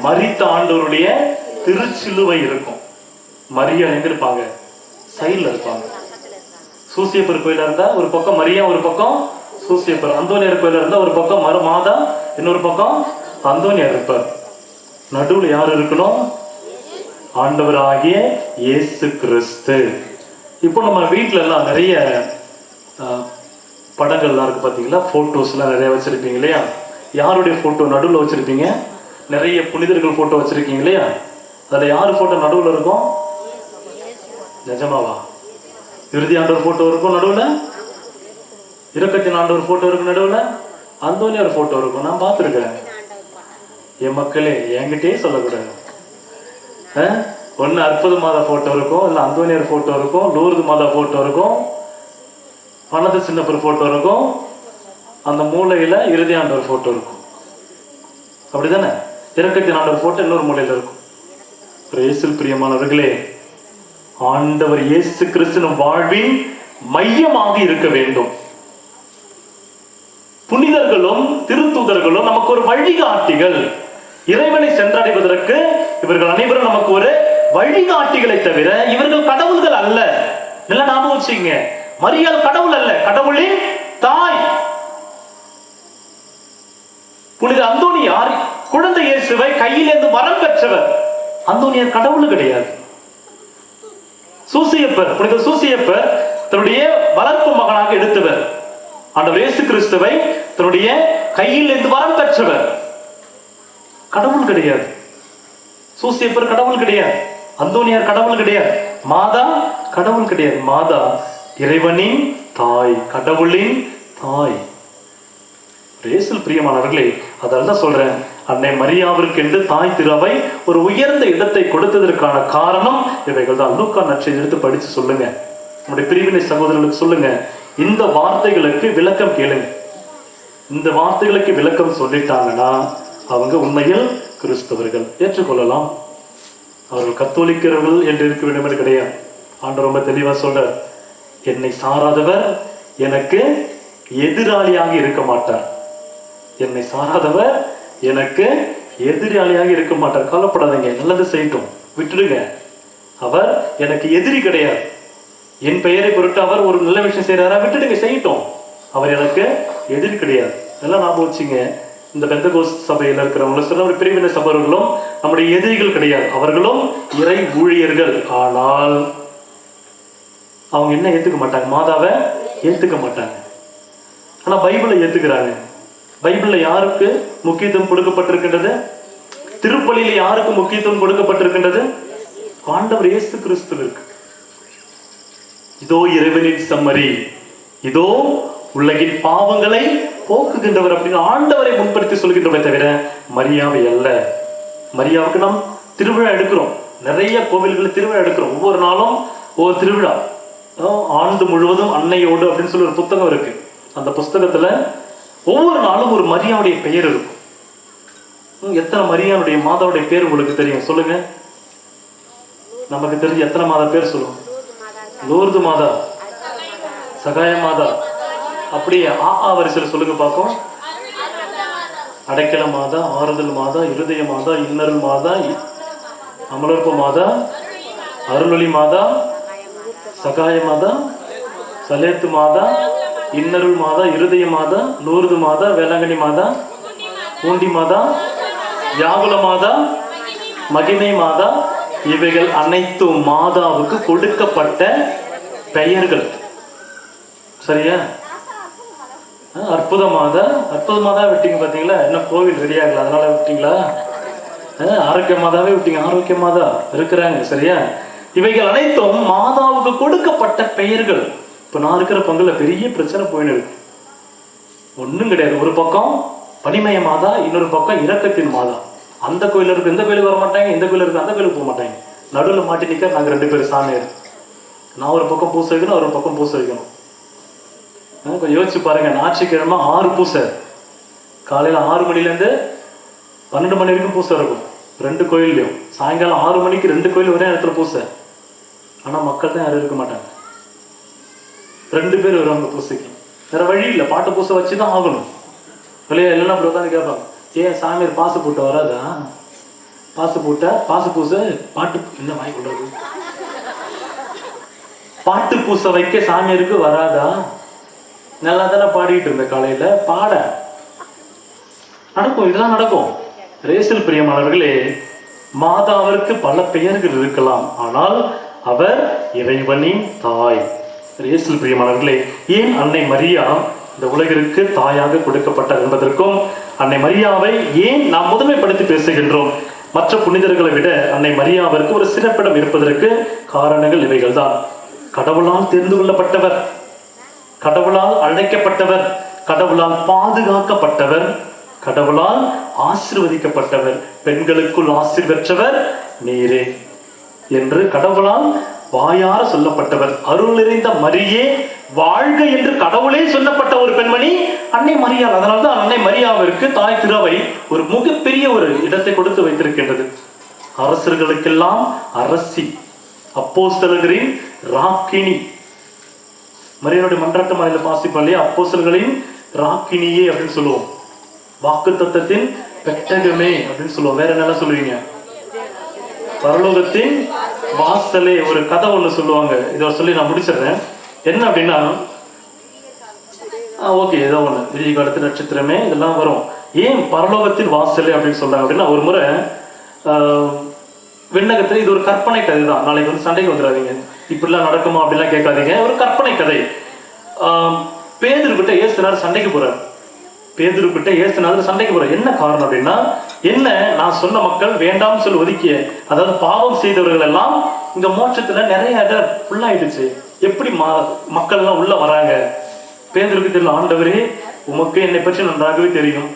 மரித்த ஆண்டவருடைய திருச்சிலுவை இருக்கும். மரியா எங்க இருப்பாங்க? சைடுல இருப்பாங்க. சூசியப்பர் கோயில இருந்தா ஒரு பக்கம் மரியா, ஒரு பக்கம் சூசியப்பர். அந்தோனியார் கோயில இருந்தா ஒரு பக்கம் மாதா, இன்னொரு பக்கம் அந்தோனியார் இருப்பார். நடுவுல யார் இருக்கணும்? ஆண்டவர் ஆகிய இயேசு கிறிஸ்து. இப்போ நம்ம வீட்டுல எல்லாம் நிறைய படங்கள்லாம் இருக்கு பாத்தீங்களா? போட்டோஸ் எல்லாம் நிறைய வச்சிருப்பீங்க இல்லையா? யாருடைய போட்டோ நடுவுல வச்சிருப்பீங்க? நிறைய புனிதர்கள் போட்டோ வச்சிருக்கீங்க இல்லையா? அதுல யாரு போட்டோ நடுவுல இருக்கும்? நிஜமாவா? இறுதி ஆண்டவர் போட்டோ இருக்கும் நடுவுல, இரக்கத்தின் ஆண்டவர் போட்டோ இருக்கும் நடுவுல, அந்தோனியார் போட்டோ இருக்கும். நான் பார்த்திருக்கிறேன். என் மக்களே, என்கிட்டயே சொல்லக்கூடாது. ஒன்னு அற்புத மாதா போட்டோ இருக்கும், இல்ல அந்தோனியார் போட்டோ இருக்கும், லூர்து மாதா போட்டோ இருக்கும், பணத்து சின்னப்பர் போட்டோ இருக்கும், அந்த மூலையில இறுதி ஆண்டவர் போட்டோ இருக்கும். அப்படிதானே? இரக்கத்தின் ஆண்டவர் போட்டோ இன்னொரு மூலையில இருக்கும். இயேசுவில் பிரியமானவர்களே, ஆண்டவர் இயேசு கிறிஸ்துவின் வாழ்வின் மையமாக இருக்க வேண்டும். புனிதர்களும் திருத்தூதர்களும் நமக்கு ஒரு வழிகாட்டிகள். இறைவனை சென்றடைவதற்கு இவர்கள் அனைவரும் நமக்கு ஒரு வழிகாட்டிகளை தவிர இவர்கள் கடவுள்கள் அல்ல. நல்லா ஞாபகம் வச்சுங்க. மரியாள் கடவுள் அல்ல, கடவுளின் தாய். புனித அந்தோனியார் குழந்தை இயேசுவை கையிலிருந்து வரம் பெற்றவர். அந்தோனியார் கடவுள் கிடையாது. சூசியப்பர், புனித சூசியப்பர் தன்னுடைய வளர்ப்பு மகனாக எடுத்தவர். ஆண்டவர் இயேசு கிறிஸ்துவை தன்னுடைய கையில் இருந்து வரம் பெற்றவர். கடவுள் கிடையாது. சூசியப்பர் கடவுள் கிடையாது. அந்தோனியார் கடவுள் கிடையாது. மாதா கடவுள் கிடையாது. மாதா இறைவனின் தாய், கடவுளின் தாய். இயேசுவில் பிரியமானவர்களே, அதனால தான் சொல்றேன், அன்னை மரியாவிற்கு என்று தாய் திருவை ஒரு உயர்ந்த இடத்தை கொடுத்ததற்கான காரணம் இவைகள் தான். லூக்கா நற்செய்தி எடுத்து படிச்சு சொல்லுங்க, நம்முடைய பிரிவினை சகோதரர்களுக்கு சொல்லுங்க. இந்த வார்த்தைகளுக்கு விளக்கம் கேளுங்க. இந்த வார்த்தைகளுக்கு விளக்கம் சொல்லிட்டாங்கன்னா அவங்க உண்மையில் கிறிஸ்தவர்கள், ஏற்றுக்கொள்ளலாம். அவர்கள் கத்தோலிக்கர்கள் என்று இருக்க வேண்டும் என்று கிடையாது. ஆண்டவர் ரொம்ப தெளிவா சொல்றார், என்னை சாராதவர் எனக்கு எதிராளியாக இருக்க மாட்டார். என்னை சாராதவர் எனக்கு எதிராளியாக இருக்க மாட்டார். கவலைப்படாதீங்க, நல்லது செய்யட்டும், விட்டுடுங்க. அவர் எனக்கு எதிரி கிடையாது. என் பெயரை பொருட்டு அவர் ஒரு நல்ல விஷயம் செய்யறாரா, விட்டுடுங்க, செய்யட்டும். அவர் எனக்கு எதிரி கிடையாது. எல்லாம் ஞாபகம் வச்சுங்க. இந்த பெந்தகோஸ்து சபையில் இருக்கிறவங்களும் சொல்ல ஒரு பிரிவினை சபைகளும் நம்முடைய எதிரிகள் கிடையாது. அவர்களும் இறை ஊழியர்கள். ஆனால் அவங்க என்ன ஏத்துக்க மாட்டாங்க? மாதாவை ஏத்துக்க மாட்டாங்க. ஆனா பைபிளை ஏத்துக்கிறாங்க. பைபிள்ல யாருக்கு முக்கியத்துவம் கொடுக்கப்பட்டிருக்கின்றது? திருப்பலியில யாருக்கு முக்கியத்துவம் கொடுக்கப்பட்டிருக்கின்றது? ஆண்டவர் இயேசு கிறிஸ்துவிற்கு. இதோ இறைவனின் செம்மறி, இதோ உலகின் பாவங்களை போக்குகின்றவர் அப்படின்னு ஆண்டவரை முன்படுத்தி சொல்கின்றவரை தவிர மரியாவை அல்ல. மரியாவுக்கு நாம் திருவிழா எடுக்கிறோம். நிறைய கோவில்கள் திருவிழா எடுக்கிறோம். ஒவ்வொரு நாளும் ஒவ்வொரு திருவிழா. ஆண்டு முழுவதும் அன்னையோடு அப்படின்னு சொல்லி ஒரு புத்தகம் இருக்கு. அந்த புஸ்தகத்துல ஒவ்வொரு நாளும் ஒரு மரியாவுடைய பெயர் இருக்கும். எத்தனை மரியாவுடைய மாதாவுடைய பேர் உங்களுக்கு தெரியும்? சொல்லுங்க. நமக்கு தெரிஞ்சு எத்தனை மாதா பேர் சொல்லுவோம்? லூர்து மாதா, சகாய மாதா, அப்படியே ஆ வரிசையில் சொல்லுங்க பார்ப்போம். அடைக்கல மாதா, ஆறுதல் மாதா, இருதய மாதா, இன்னருள் மாதா, அமலர்ப்பு மாதா, அருளொளி மாதா, சகாய மாதா, சலேத்து மாதா, இன்னருள் மாதா, இருதய மாதா, லூர்து மாதா, வேளாங்கண்ணி மாதா, பூண்டி மாதா, யாகுல மாதா, மகிமை மாதா. இவைகள் அனைத்தும் மாதாவுக்கு கொடுக்கப்பட்ட பெயர்கள். சரியா? அற்புத மாதா, அற்புத மாதா விட்டீங்க பாத்தீங்களா? இன்னும் கோவில் ரெடி ஆகல, அதனால விட்டீங்களா? ஆரோக்கிய மாதாவே விட்டீங்க. ஆரோக்கிய மாதா இருக்கிறாங்க. சரியா? இவைகள் அனைத்தும் மாதாவுக்கு கொடுக்கப்பட்ட பெயர்கள். இப்ப நான் இருக்கிற பங்குல பெரிய பிரச்சனை போயின்னு இருக்கு. ஒண்ணும் கிடையாது. ஒரு பக்கம் பனிமய மாதா, இன்னொரு பக்கம் இரக்கத்தின் மாதா. அந்த கோயில இருக்கு இந்த கோயிலுக்கு வர மாட்டாங்க, இந்த கோயில இருக்கு அந்த கோயிலுக்கு போக மாட்டாங்க. நடுவில் மாட்டி நிக்க நாங்க 2 பேரும் சாமியார். நான் ஒரு பக்கம் பூசை வைக்கணும், ஒரு பக்கம் பூசை வைக்கணும். கொஞ்சம் யோசிச்சு பாருங்க. ஞாயிற்றுக்கிழமை 6 பூசை, காலையில 6 மணிலேருந்து 12 மணி வரைக்கும் பூசை இருக்கும் 2 கோயில்லையும். சாயங்காலம் 6 மணிக்கு 2 கோயில் ஒரே இடத்துல பூசை. ஆனா மக்கள் தான் யாரும் இருக்க மாட்டாங்க. 2 பேர் வருவாங்க பூசைக்கு. வேற வழி இல்லை, பாட்டு பூசை வச்சுதான் ஆகணும். இல்லையா? இல்லைன்னா அப்படி உட்காந்து கேட்பாங்க, ஏன் சாமியார் பாசு போட்டு வராதா? பாசு போட்டா பாசு பூசை பாட்டு என்ன வாங்கி கொள்றது? பாட்டு பூசை வைக்க சாமியாருக்கு வராதா? நல்லா தானே பாடிட்டு இருந்த காலையில, பாட நடக்கும். இதெல்லாம் நடக்கும். ரேசல் பிரியமானவர்களே, மாதாவிற்கு பல பெயர்கள் இருக்கலாம், ஆனால் அவர் இறைவனின் தாய். ரேசல் பிரியமானவர்களே, ஏன் அன்னை மரியா இந்த உலகிற்கு தாயாக கொடுக்கப்பட்டார் என்பதற்கும், அன்னை மரியாவை ஏன் நாம் முதன்மைப்படுத்தி பேசுகின்றோம், மற்ற புனிதர்களை விட அன்னை மரியாவிற்கு ஒரு சிறப்பிடம் இருப்பதற்கு காரணங்கள் இவைகள் தான். கடவுளால் தெரிந்து கொள்ளப்பட்டவர், கடவுளால் அழைக்கப்பட்டவர், கடவுளால் பாதுகாக்கப்பட்டவர், கடவுளால் ஆசீர்வதிக்கப்பட்டவர். பெண்களுக்குள் ஆசீர் பெற்றவர் நீரே என்று கடவுளால் வாயார சொல்லப்பட்டவர். அருள் நிறைந்த மரியே வாழ்க என்று கடவுளே சொல்லப்பட்ட ஒரு பெண்மணி அன்னை மரியா. அதனால்தான் அன்னை மரியாவிற்கு தாய் திருவை ஒரு மிகப்பெரிய ஒரு இடத்தை கொடுத்து வைத்திருக்கின்றது. அரசர்களுக்கெல்லாம் அரசி, அப்போஸ்தலர்களின் ராக்கினி. மரியாளுடைய மன்றாட்டு மாலையில பாசிப்பாளையே அப்போஸ்தலர்களின் ராக்கினியே அப்படின்னு சொல்லுவோம். வாக்கு தத்தத்தின் பெட்டகமே அப்படின்னு சொல்லுவோம். வேற என்ன சொல்லுவீங்க? பரலோகத்தின் வாசலே. ஒரு கதை ஒண்ணு சொல்லுவாங்க, இதை சொல்லி நான் முடிச்சிடுறேன். என்ன அப்படின்னா, ஓகே ஏதோ ஒண்ணு விஜய் காலத்து நட்சத்திரமே இதெல்லாம் வரும். ஏன் பரலோகத்தின் வாசலே அப்படின்னு சொல்றாங்க அப்படின்னா, ஒரு முறை விண்ணகத்துல, இது ஒரு கற்பனை கதை தான், நாளைக்கு வந்து சண்டைக்கு வந்துடாதீங்க, இப்படிலாம் நடக்குமா அப்படிலாம் கேட்காதீங்க, ஒரு கற்பனை கதை. பேதுருக்கிட்ட இயேசுநாதர் சண்டைக்கு போறாரு. பேதுருக்கிட்ட இயேசுநாதர் சண்டைக்கு போறாரு. என்ன காரணம் அப்படின்னா, என்ன நான் சொன்ன மக்கள் வேண்டாம்னு சொல்லி ஒதுக்கிய, அதாவது பாவம் செய்தவர்கள் எல்லாம் இங்க மோட்சத்துல நிறைய இடம் ஃபுல்லாயிடுச்சு, எப்படி மக்கள் எல்லாம் உள்ள வராங்க? பேதுருக்கு தெரியல, ஆண்டவரே உமக்கு என்னை பற்றி நன்றாகவே தெரியும்,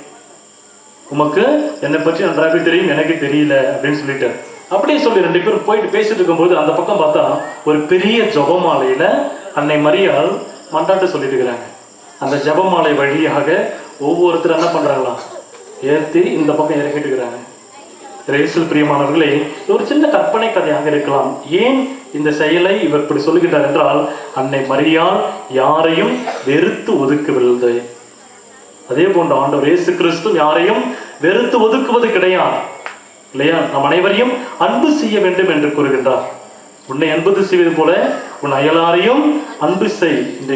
உமக்கு என்னை பற்றி நன்றாக தெரியும், எனக்கு தெரியல அப்படின்னு சொல்லிட்டார். அப்படியே சொல்லி 2 பேரும் போயிட்டு பேசிட்டு இருக்கும்போது அந்த பக்கம் பார்த்தா ஒரு பெரிய ஜெபமாலையில அன்னை மரியாள் மன்றாட்டு சொல்லிட்டு இருக்கிறாங்க. அந்த ஜெபமாலை வழியாக ஒவ்வொருத்தரும் என்ன பண்றாங்களா, ஏற்றி இந்த பக்கம் இறக்கிட்டு இருக்கிறாங்க. இயேசுவில் பிரியமானவர்களே, ஒரு சின்ன கற்பனை கதையாக இருக்கலாம். ஏன் இந்த செயலை இவர் இப்படி சொல்லுகிறார் என்றால், அன்னை மரியாள் யாரையும் வெறுத்து ஒதுக்கவில்லை. அதே போன்ற ஆண்டவர் இயேசு கிறிஸ்து யாரையும் வெறுத்து ஒதுக்குவது கிடையாது இல்லையா? நம் அனைவரையும் அன்பு செய்ய வேண்டும் என்று கூறுகின்றார். உன்னை அன்பு செய்வது போல உன் அயலாரையும் அன்பு செய். இந்த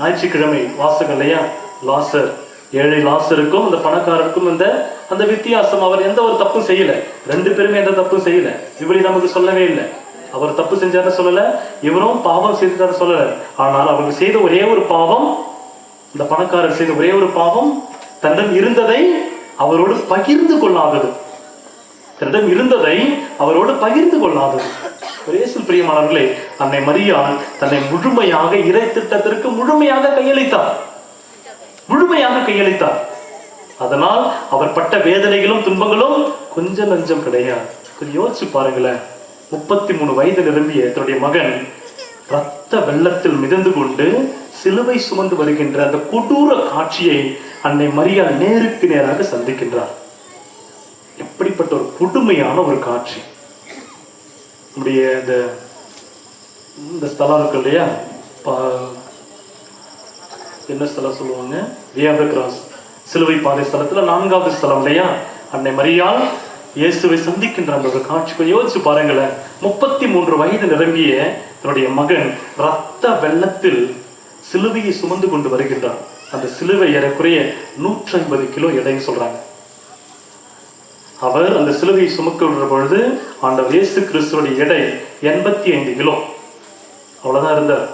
ஞாயிற்றுக்கிழமை வாசகம் இல்லையா, லாசர், ஏழை லாசருக்கும் அந்த பணக்காரருக்கும் அந்த வித்தியாசம். அவர் எந்த ஒரு தப்பும் செய்யல, 2 பேருமே எந்த தப்பும் செய்யல. இப்படி நமக்கு சொல்லவே இல்லை. அவர் தப்பு செஞ்சாரு சொல்லல, இவரும் பாவம் செய்தாரு சொல்லல. ஆனால் அவருக்கு செய்த ஒரே ஒரு பாவம், இந்த பணக்காரர் செய்த ஒரே ஒரு பாவம், தன்னிடம் இருந்ததை அவரோடு பகிர்ந்து கொள்ளாதது. தன்னிடம் இருந்ததை அவரோடு பகிர்ந்து கொள்ளாதது. இயேசுவில் பிரியமானவர்களே, அன்னை மரியாள் தன்னை முழுமையாக இறை திட்டத்திற்கு முழுமையாக கையளித்தார். அதனால் அவர் பட்ட வேதனைகளும் துன்பங்களும் கொஞ்சம் நஞ்சம் கிடையாது. கொஞ்சம் யோசிச்சு பாருங்களேன். 33 வயது நிரம்பிய தன்னுடைய மகன் ரத்த வெள்ளத்தில் மிதந்து கொண்டு சிலுவை சுமந்து வருகின்ற அந்த கொடூர காட்சியை அன்னை மரியாள் நேருக்கு நேராக சந்திக்கின்றார். எப்படிப்பட்ட ஒரு கொடுமையான ஒரு காட்சி! நம்முடைய இந்த ஸ்தலம் இருக்கு இல்லையா, என்ன ஸ்தலம் சொல்லுவாங்க, வியாப கிராஸ் சிலுவை பாதை ஸ்தலத்துல 4வது ஸ்தலம் இல்லையா, அன்னை மரியாள் இயேசுவை சந்திக்கின்ற அந்த ஒரு காட்சி யோசிச்சு பாருங்களேன். 33 வயது நிரம்பிய தன்னுடைய மகன் ரத்த வெள்ளத்தில் சிலுவையை சுமந்து கொண்டு வருகின்றார். அந்த சிலுவை ஏறக்குறைய 150 கிலோ எடைன்னு சொல்றாங்க. அவர் அந்த சிலுவையை சுமக்கின்ற பொழுது ஆண்டவர் இயேசு கிறிஸ்துவோட எடை 85 கிலோ, அவ்வளவுதான் இருந்தார்.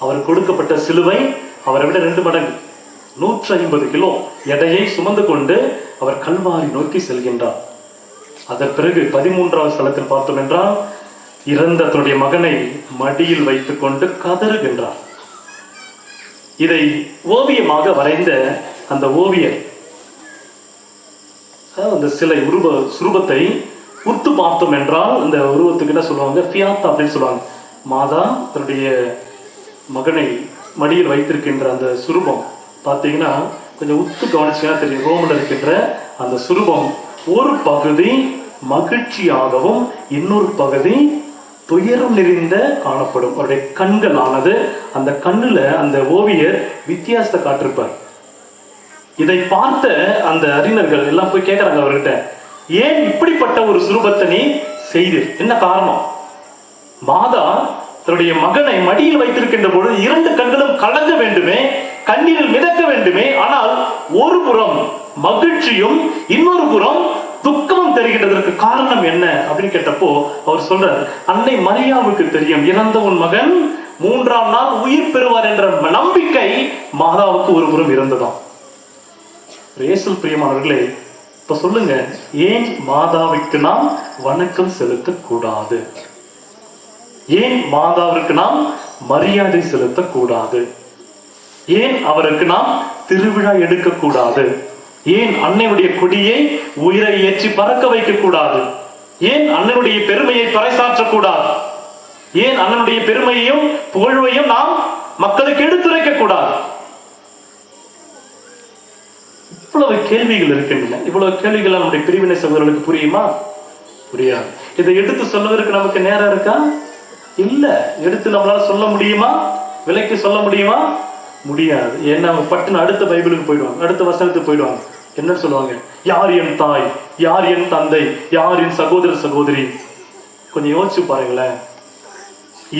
அவர் கொடுக்கப்பட்ட சிலுவை அவரை விட 2 மடங்கு 150 கிலோ எடையை சுமந்து கொண்டு அவர் கல்வாரி நோக்கி செல்கின்றார். அதன் பிறகு 13வது ஸ்தலத்தில் பார்த்தோம் என்றால், இறந்த தன்னுடைய மகனை மடியில் வைத்துக் கொண்டு கதறுகின்றார். இதை ஓவியமாக வரைந்த அந்த ஓவியர் அந்த சிலை சுரூபத்தை உத்து பார்த்தோம் என்றால், அந்த உருவத்துக்கு என்ன சொல்லுவாங்க, பியாத்தா அப்படின்னு சொல்லுவாங்க. மாதா தன்னுடைய மகனை மடியில் வைத்திருக்கின்ற அந்த சுரூபம் பார்த்தீங்கன்னா கொஞ்சம் உத்து கவனிச்சா தெரியும். ரோமில் இருக்கின்ற அந்த சுரூபம் ஒரு பகுதி மகிழ்ச்சியாகவும் இன்னொரு பகுதி துயரம் நிறைந்த காணப்படும். அவருடைய கண்கள் ஆனது, அந்த கண்ணுல அந்த ஓவியர் வித்தியாசத்தை காட்டிருப்பார். இதை பார்த்த அந்த அறிஞர்கள் எல்லாம் போய் கேட்கறாங்க அவர்கிட்ட, ஏன் இப்படிப்பட்ட ஒரு சுரூபத்தை நீ செய்து, என்ன காரணம்? மாதா தன்னுடைய மகனை மடியில் வைத்திருக்கின்ற பொழுது 2 கண்களும் கலங்க வேண்டுமே, கண்ணீரில் மிதக்க வேண்டுமே, ஆனால் ஒரு புறம் மகிழ்ச்சியும் இன்னொரு புறம் துக்கமும் தெரிகின்றதற்கு காரணம் என்ன அப்படின்னு கேட்டப்போ அவர் சொல்றார், அன்னை மரியாவுக்கு தெரியும், இறந்த உன் மகன் 3ஆம் நாள் உயிர் பெறுவார் என்ற நம்பிக்கை மாதாவுக்கு ஒரு புறம் இருந்ததாம். இயேசுவில் பிரியமானவர்களே, இப்ப சொல்லுங்க, ஏன் மாதாவுக்கு நாம் வணக்கம் செலுத்தக்கூடாது? ஏன் மாதாவிற்கு நாம் மரியாதை செலுத்தக்கூடாது? ஏன் அவருக்கு நாம் திருவிழா எடுக்கக்கூடாது? ஏன் அன்னையுடைய கொடியை உயிரை ஏற்றி பறக்க வைக்க கூடாது? ஏன் அண்ணனுடைய பெருமையை பறைசாற்றக்கூடாது? ஏன் அண்ணனுடைய பெருமையையும் புகழ்வையும் நாம் மக்களுக்கு எடுத்துரைக்க கூடாது? இவ்வளவு கேள்விகள் இருக்கின்றன. இவ்வளவு கேள்விகள் நம்முடைய பிரிவினை சகோதரர்களுக்கு புரியுமா? புரியாது. இதை எடுத்து சொல்வதற்கு நமக்கு நேரம் இருக்கா? இல்ல. எடுத்து நம்மளால சொல்ல முடியுமா? விலைக்கு சொல்ல முடியுமா? முடியாது. ஏன்னா அவங்க பட்டுன்னு அடுத்த பைபிளுக்கு போயிடுவாங்க, அடுத்த வசனத்துக்கு போயிடுவாங்க. என்ன சொல்லுவாங்க? யார் என் தாய், யார் என் தந்தை, யார் என் சகோதர சகோதரி? கொஞ்சம் யோசிச்சு பாருங்களேன்.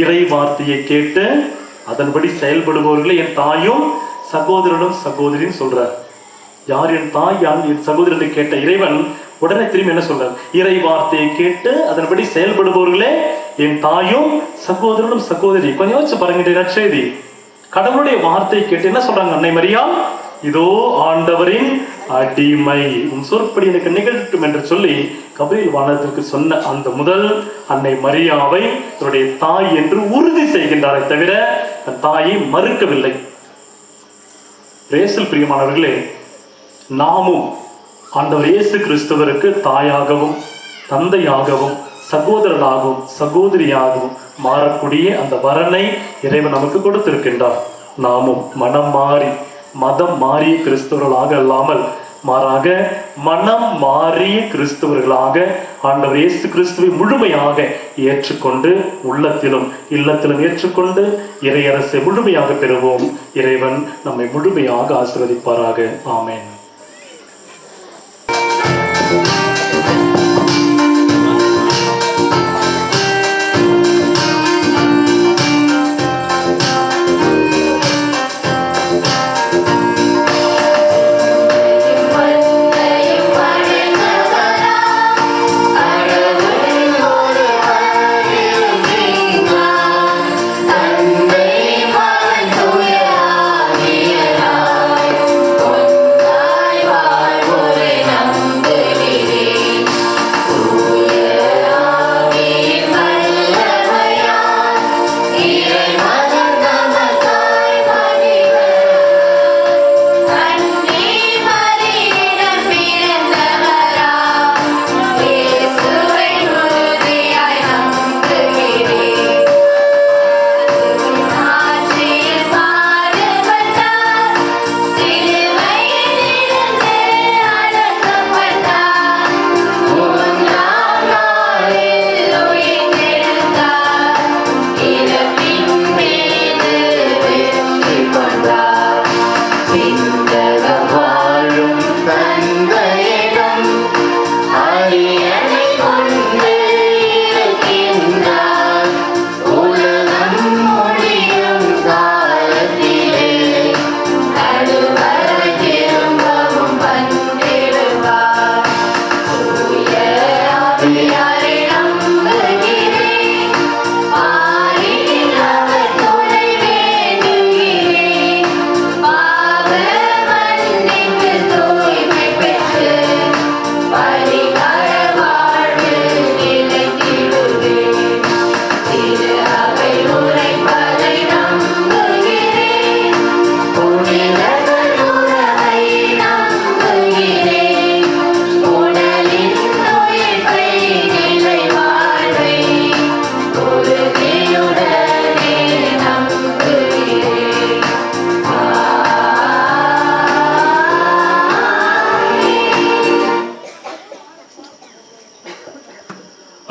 இறை வார்த்தையை கேட்டு அதன்படி செயல்படுபவர்களே என் தாயும் சகோதரனும் சகோதரின்னு சொல்றார். யார் என் தாய், யார் என் சகோதரனை கேட்ட இறைவன் உடனே திரும்பி என்ன சொல்றார்? இறை வார்த்தையை கேட்டு அதன்படி செயல்படுபவர்களே என் தாயும் சகோதரனும் சகோதரி. கொஞ்சம் யோசிச்சு பாருங்க. நற்செய்தி கடவுளுடைய வார்த்தையை கேட்டு என்ன சொல்றாங்க அன்னை மரியாள்? இதோ ஆண்டவரின் அடிமை, உன் சொற்படி எனக்கு நிகழட்டும் என்று சொல்லி கபிரியேல் வானகத்திற்கு சொன்ன அந்த முதல் அன்னை மரியாவை தன்னுடைய தாய் என்று உறுதி செய்கின்றாரே தவிர தன் தாயை மறுக்கவில்லை. இயேசுவில் பிரியமானவர்களே, நாமும் ஆண்டவர் இயேசு கிறிஸ்துவருக்கு தாயாகவும் தந்தையாகவும் சகோதரனாகவும் சகோதரியாகவும் மாறக்கூடிய அந்த வரனை இறைவன் நமக்கு கொடுத்திருக்கின்றார். நாமும் மதம் மாறிய கிறிஸ்தவர்களாக அல்லாமல் மாறாக மனம் மாறிய கிறிஸ்தவர்களாக ஆண்டவர் இயேசு கிறிஸ்துவை முழுமையாக ஏற்றுக்கொண்டு உள்ளத்திலும் இல்லத்திலும் ஏற்றுக்கொண்டு இறையரசை முழுமையாக பெறுவோம். இறைவன் நம்மை முழுமையாக ஆசீர்வதிப்பாராக. ஆமென்.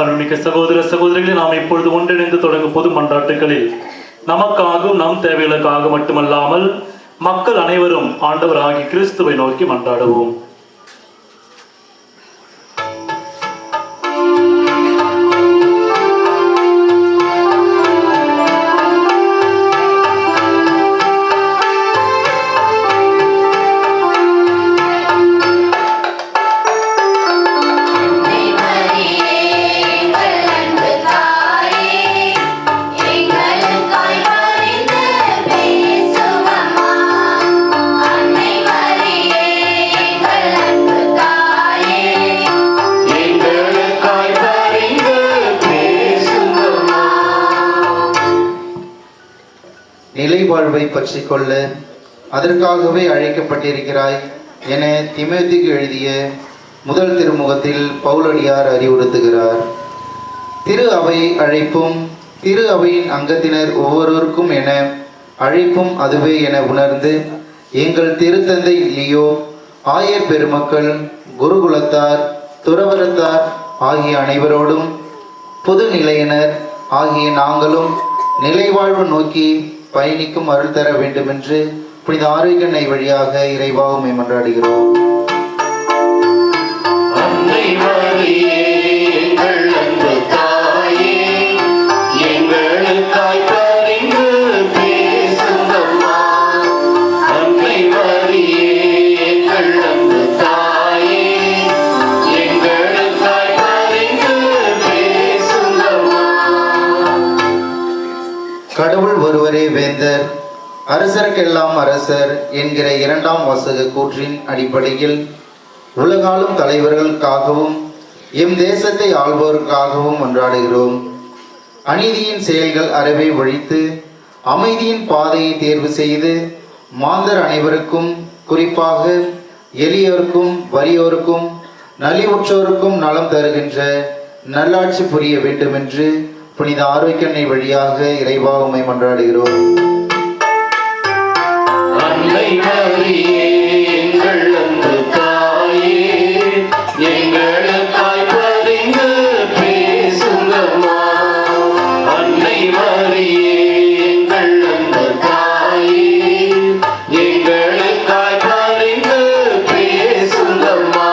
அருள்மிக்க சகோதர சகோதரிகளை நாம் இப்பொழுது ஒன்றிணைந்து தொடங்கும் பொது மன்றாட்டுகளில் நமக்காகவும் நம் தேவைகளுக்காக மட்டுமல்லாமல் மக்கள் அனைவரும் ஆண்டவராகிய கிறிஸ்துவை நோக்கி மன்றாடுவோம். நிலை வாழ்வை பற்றி கொள்ள அதற்காகவே அழைக்கப்பட்டிருக்கிறாய் என தீமோத்தேயுவுக்கு எழுதிய முதல் திருமுகத்தில் பவுலடியார் அறிவுறுத்துகிறார். திரு அவை அழைப்பும் திரு அவையின் அங்கத்தினர் ஒவ்வொருவருக்கும் என அழைப்பும் அதுவே என உணர்ந்து எங்கள் திருத்தந்தை லியோ, ஆயர் பெருமக்கள், குருகுலத்தார், துறவரத்தார் ஆகிய அனைவரோடும் பொது நிலையினர் ஆகிய நாங்களும் நிலைவாழ்வு நோக்கி பயணிக்கும் அருள் தர வேண்டும் என்று புனித ஆரோக்கிய வழியாக இறைவாவுமை மன்றாடுகிறோம். கடவுள் ஒருவரே வேந்தர், அரசர்க்கெல்லாம் அரசர் என்கிற இரண்டாம் வாசக கூற்றின் அடிப்படையில் உலகாளும் தலைவர்களுக்காகவும் எம் தேசத்தை ஆள்வோருக்காகவும் கொண்டாடுகிறோம். அநீதியின் செயல்கள் அறவே ஒழித்து அமைதியின் பாதையை தேர்வு செய்து மாந்தர் அனைவருக்கும், குறிப்பாக எளியோருக்கும் வறியோருக்கும் நலிவுற்றோருக்கும் நலம் தருகின்ற நல்லாட்சி புரிய வேண்டும் என்று புனித ஆரோக்கியனை வழியாக இறைவா உம்மை மன்றாடுகிறோம். அன்னை மரியே எங்கள் அன்பு தாயே, எங்களுக்காய் பரிந்து பேசுங்கம்மா. அன்னை மரியே எங்கள் அன்பு தாயே, எங்களுக்காய் பரிந்து பேசுங்கம்மா.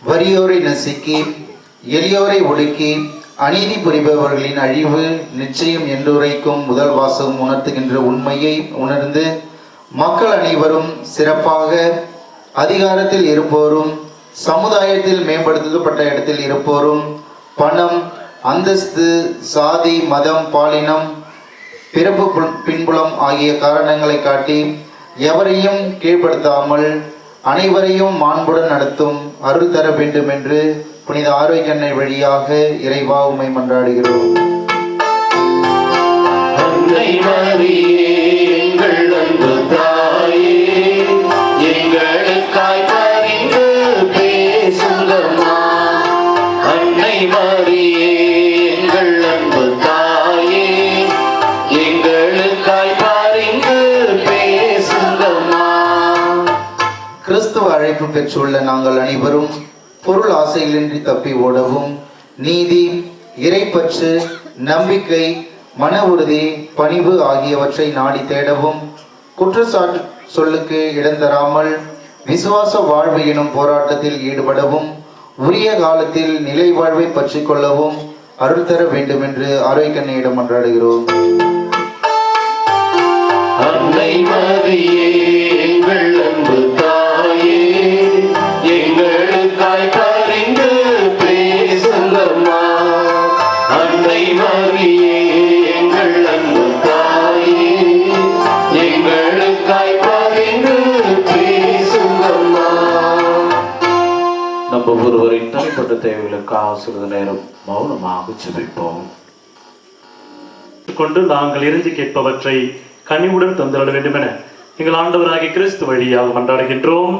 வறியோரை நசுக்கி எளியோரை ஒடுக்கி அநீதி புரிபவர்களின் அழிவு நிச்சயம் என்றுரைக்கும் முதல் வாசகம் உணர்த்துகின்ற உண்மையை உணர்ந்து மக்கள் அனைவரும் சிறப்பாக அதிகாரத்தில் இருப்போரும் சமுதாயத்தில் மேம்படுத்தப்பட்ட இடத்தில் இருப்போரும் பணம், அந்தஸ்து, சாதி, மதம், பாலினம், பிறப்பு, பின்புலம் ஆகிய காரணங்களை காட்டி எவரையும் கீழ்ப்படுத்தாமல் அனைவரையும் மாண்புடன் நடத்தும் அருள் தர வேண்டும் என்று புனித ஆரோக்கியனை வழியாக இறைவா உம்மை மன்றாடுகிறோம். அன்னை மரியே எங்கள் அன்பு தாயே, எங்களுக்காய் பரிந்து பேசுங்கம்மா. அன்னை மரியே எங்கள் அன்பு தாயே, எங்களுக்காய் பரிந்து பேசுங்கம்மா. கிறிஸ்துவ அழைப்பு பெற்றுள்ள நாங்கள் அனைவரும் பொருள் ஆசையிலின்றி தப்பி ஓடவும் நீதி, இறைப்பற்று, நம்பிக்கை, மன உறுதி, பணிவு ஆகியவற்றை நாடி தேடவும் குற்றச்சாட்டு சொல்லுக்கு இடந்தராமல் விசுவாச வாழ்வு எனும் போராட்டத்தில் ஈடுபடவும் உரிய காலத்தில் நிலை வாழ்வை பற்றி கொள்ளவும் அருள் தர வேண்டும் என்று ஆரோக்கியனிடம் மன்றாடுகிறோம். அன்னை மரியே எங்கள் அன்பு தாயே, எங்களுக்காய் பரிந்து பேசுங்கம்மா. அன்னை மரியே எங்கள் அன்பு தாயே, எங்களுக்காய் பரிந்து பேசுங்கம்மா. நம்ம ஒருவரின் தனிப்பட்ட தேவைகளுக்காக சிறிது நேரம் மௌனமாக ஜெபிப்போம். கொண்டு நாங்கள் இறைஞ்சி கேட்பவற்றை கனிவுடன் தந்திட வேண்டும் என எங்கள் ஆண்டவராகிய கிறிஸ்து வழியாக மன்றாடுகின்றோம்.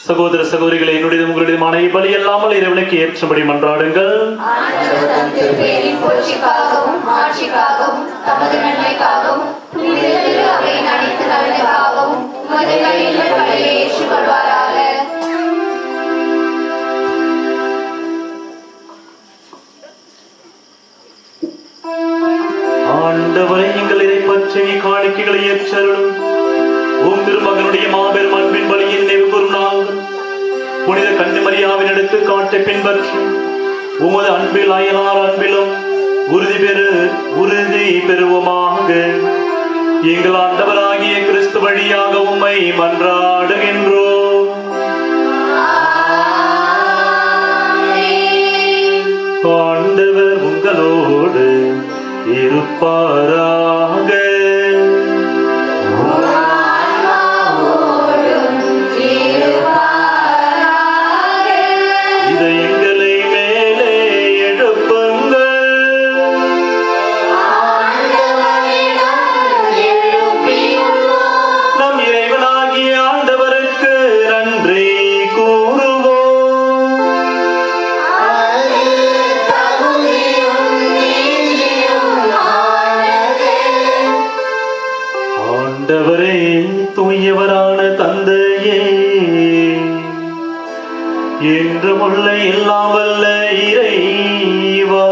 சகோதர சகோதரிகளை என்னுடைய உங்களுடைய மனை பலி அல்லாமல் இறைவனுக்கு ஏற்றபடி மன்றாடுங்கள். ஆண்டவரை எங்கள் இதை பற்றி காணிக்கைகளை ஏற்றருளும். உம் திருமகனுடைய மாபெரும் அன்பின் பலியின் நினைவு கூறும் நாங்கள் புனித கன்னிமரியாவின் எடுத்துக்காட்டை பின்பற்றி உமது அன்பில் அயலார் அன்பிலும் உறுதி பெறுவோமாக. எங்கள் ஆண்டவராகிய கிறிஸ்து வழியாக உம்மை மன்றாடுகின்றோம். ஆண்டவர் உங்களோடு இருப்பாராக. இதயங்களை மேலே எழுப்புங்கள். நம் இறைவனாகிய ஆண்டவருக்கு நன்றி கூறுவோம். ஆண்டவரே, தூயவரான தந்தையே, என்றும் உள்ள எல்லாம் வல்ல இறைவா,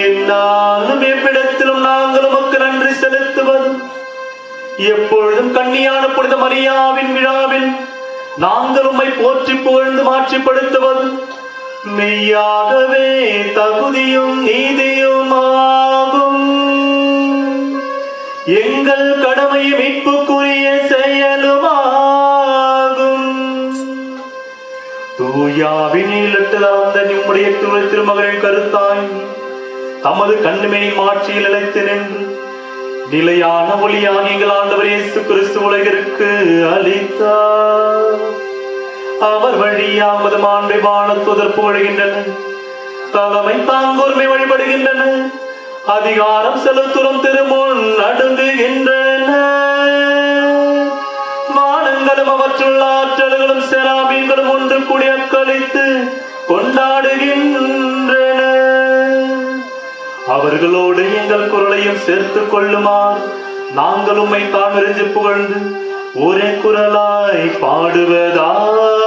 என்னாலும் எவ்விடத்திலும் நாங்கள் உமக்கு நன்றி செலுத்துவது எப்பொழுதும் கன்னியான புனித மரியாவின் விழாவில் நாங்கள் உம்மை போற்றி புகழ்ந்து மாற்றிப்படுத்துவது மெய்யாகவே தகுதியும் நீதியும் ஆகும். எங்கள் கடமை மீட்புக்குரிய செயலுமாகும். தூயாவின் நீளத்திலார்ந்த நம்முடைய திருமகனின் கருத்தாய் தமது கண்ணுமையின் மாட்சியில் நிலைத்து நின்று நிலையான ஒளியாக எங்கள் ஆண்டவர் இயேசு கிறிஸ்து உலகிற்கு அளித்தார். அவர் வழியாக மாண்பை வானத்துதர் புகழ்கின்றன, தலைமை தாங்கோர்மை வழிபடுகின்றன, அதிகாரம் செலுத்தும் திருமுன் நடுங்குகின்றன. வானங்களும் அவற்றுள்ள ஆற்றல்களும் செராபீன்களும் ஒன்று கூடிய கழித்து கொண்டாடுகின்றன. அவர்களோடு எங்கள் குரலையும் சேர்த்துக் கொள்ளுமாறு நாங்கள் உம்மை தாமிருந்து புகழ்ந்து ஒரே குரலாய் பாடுவதாவது.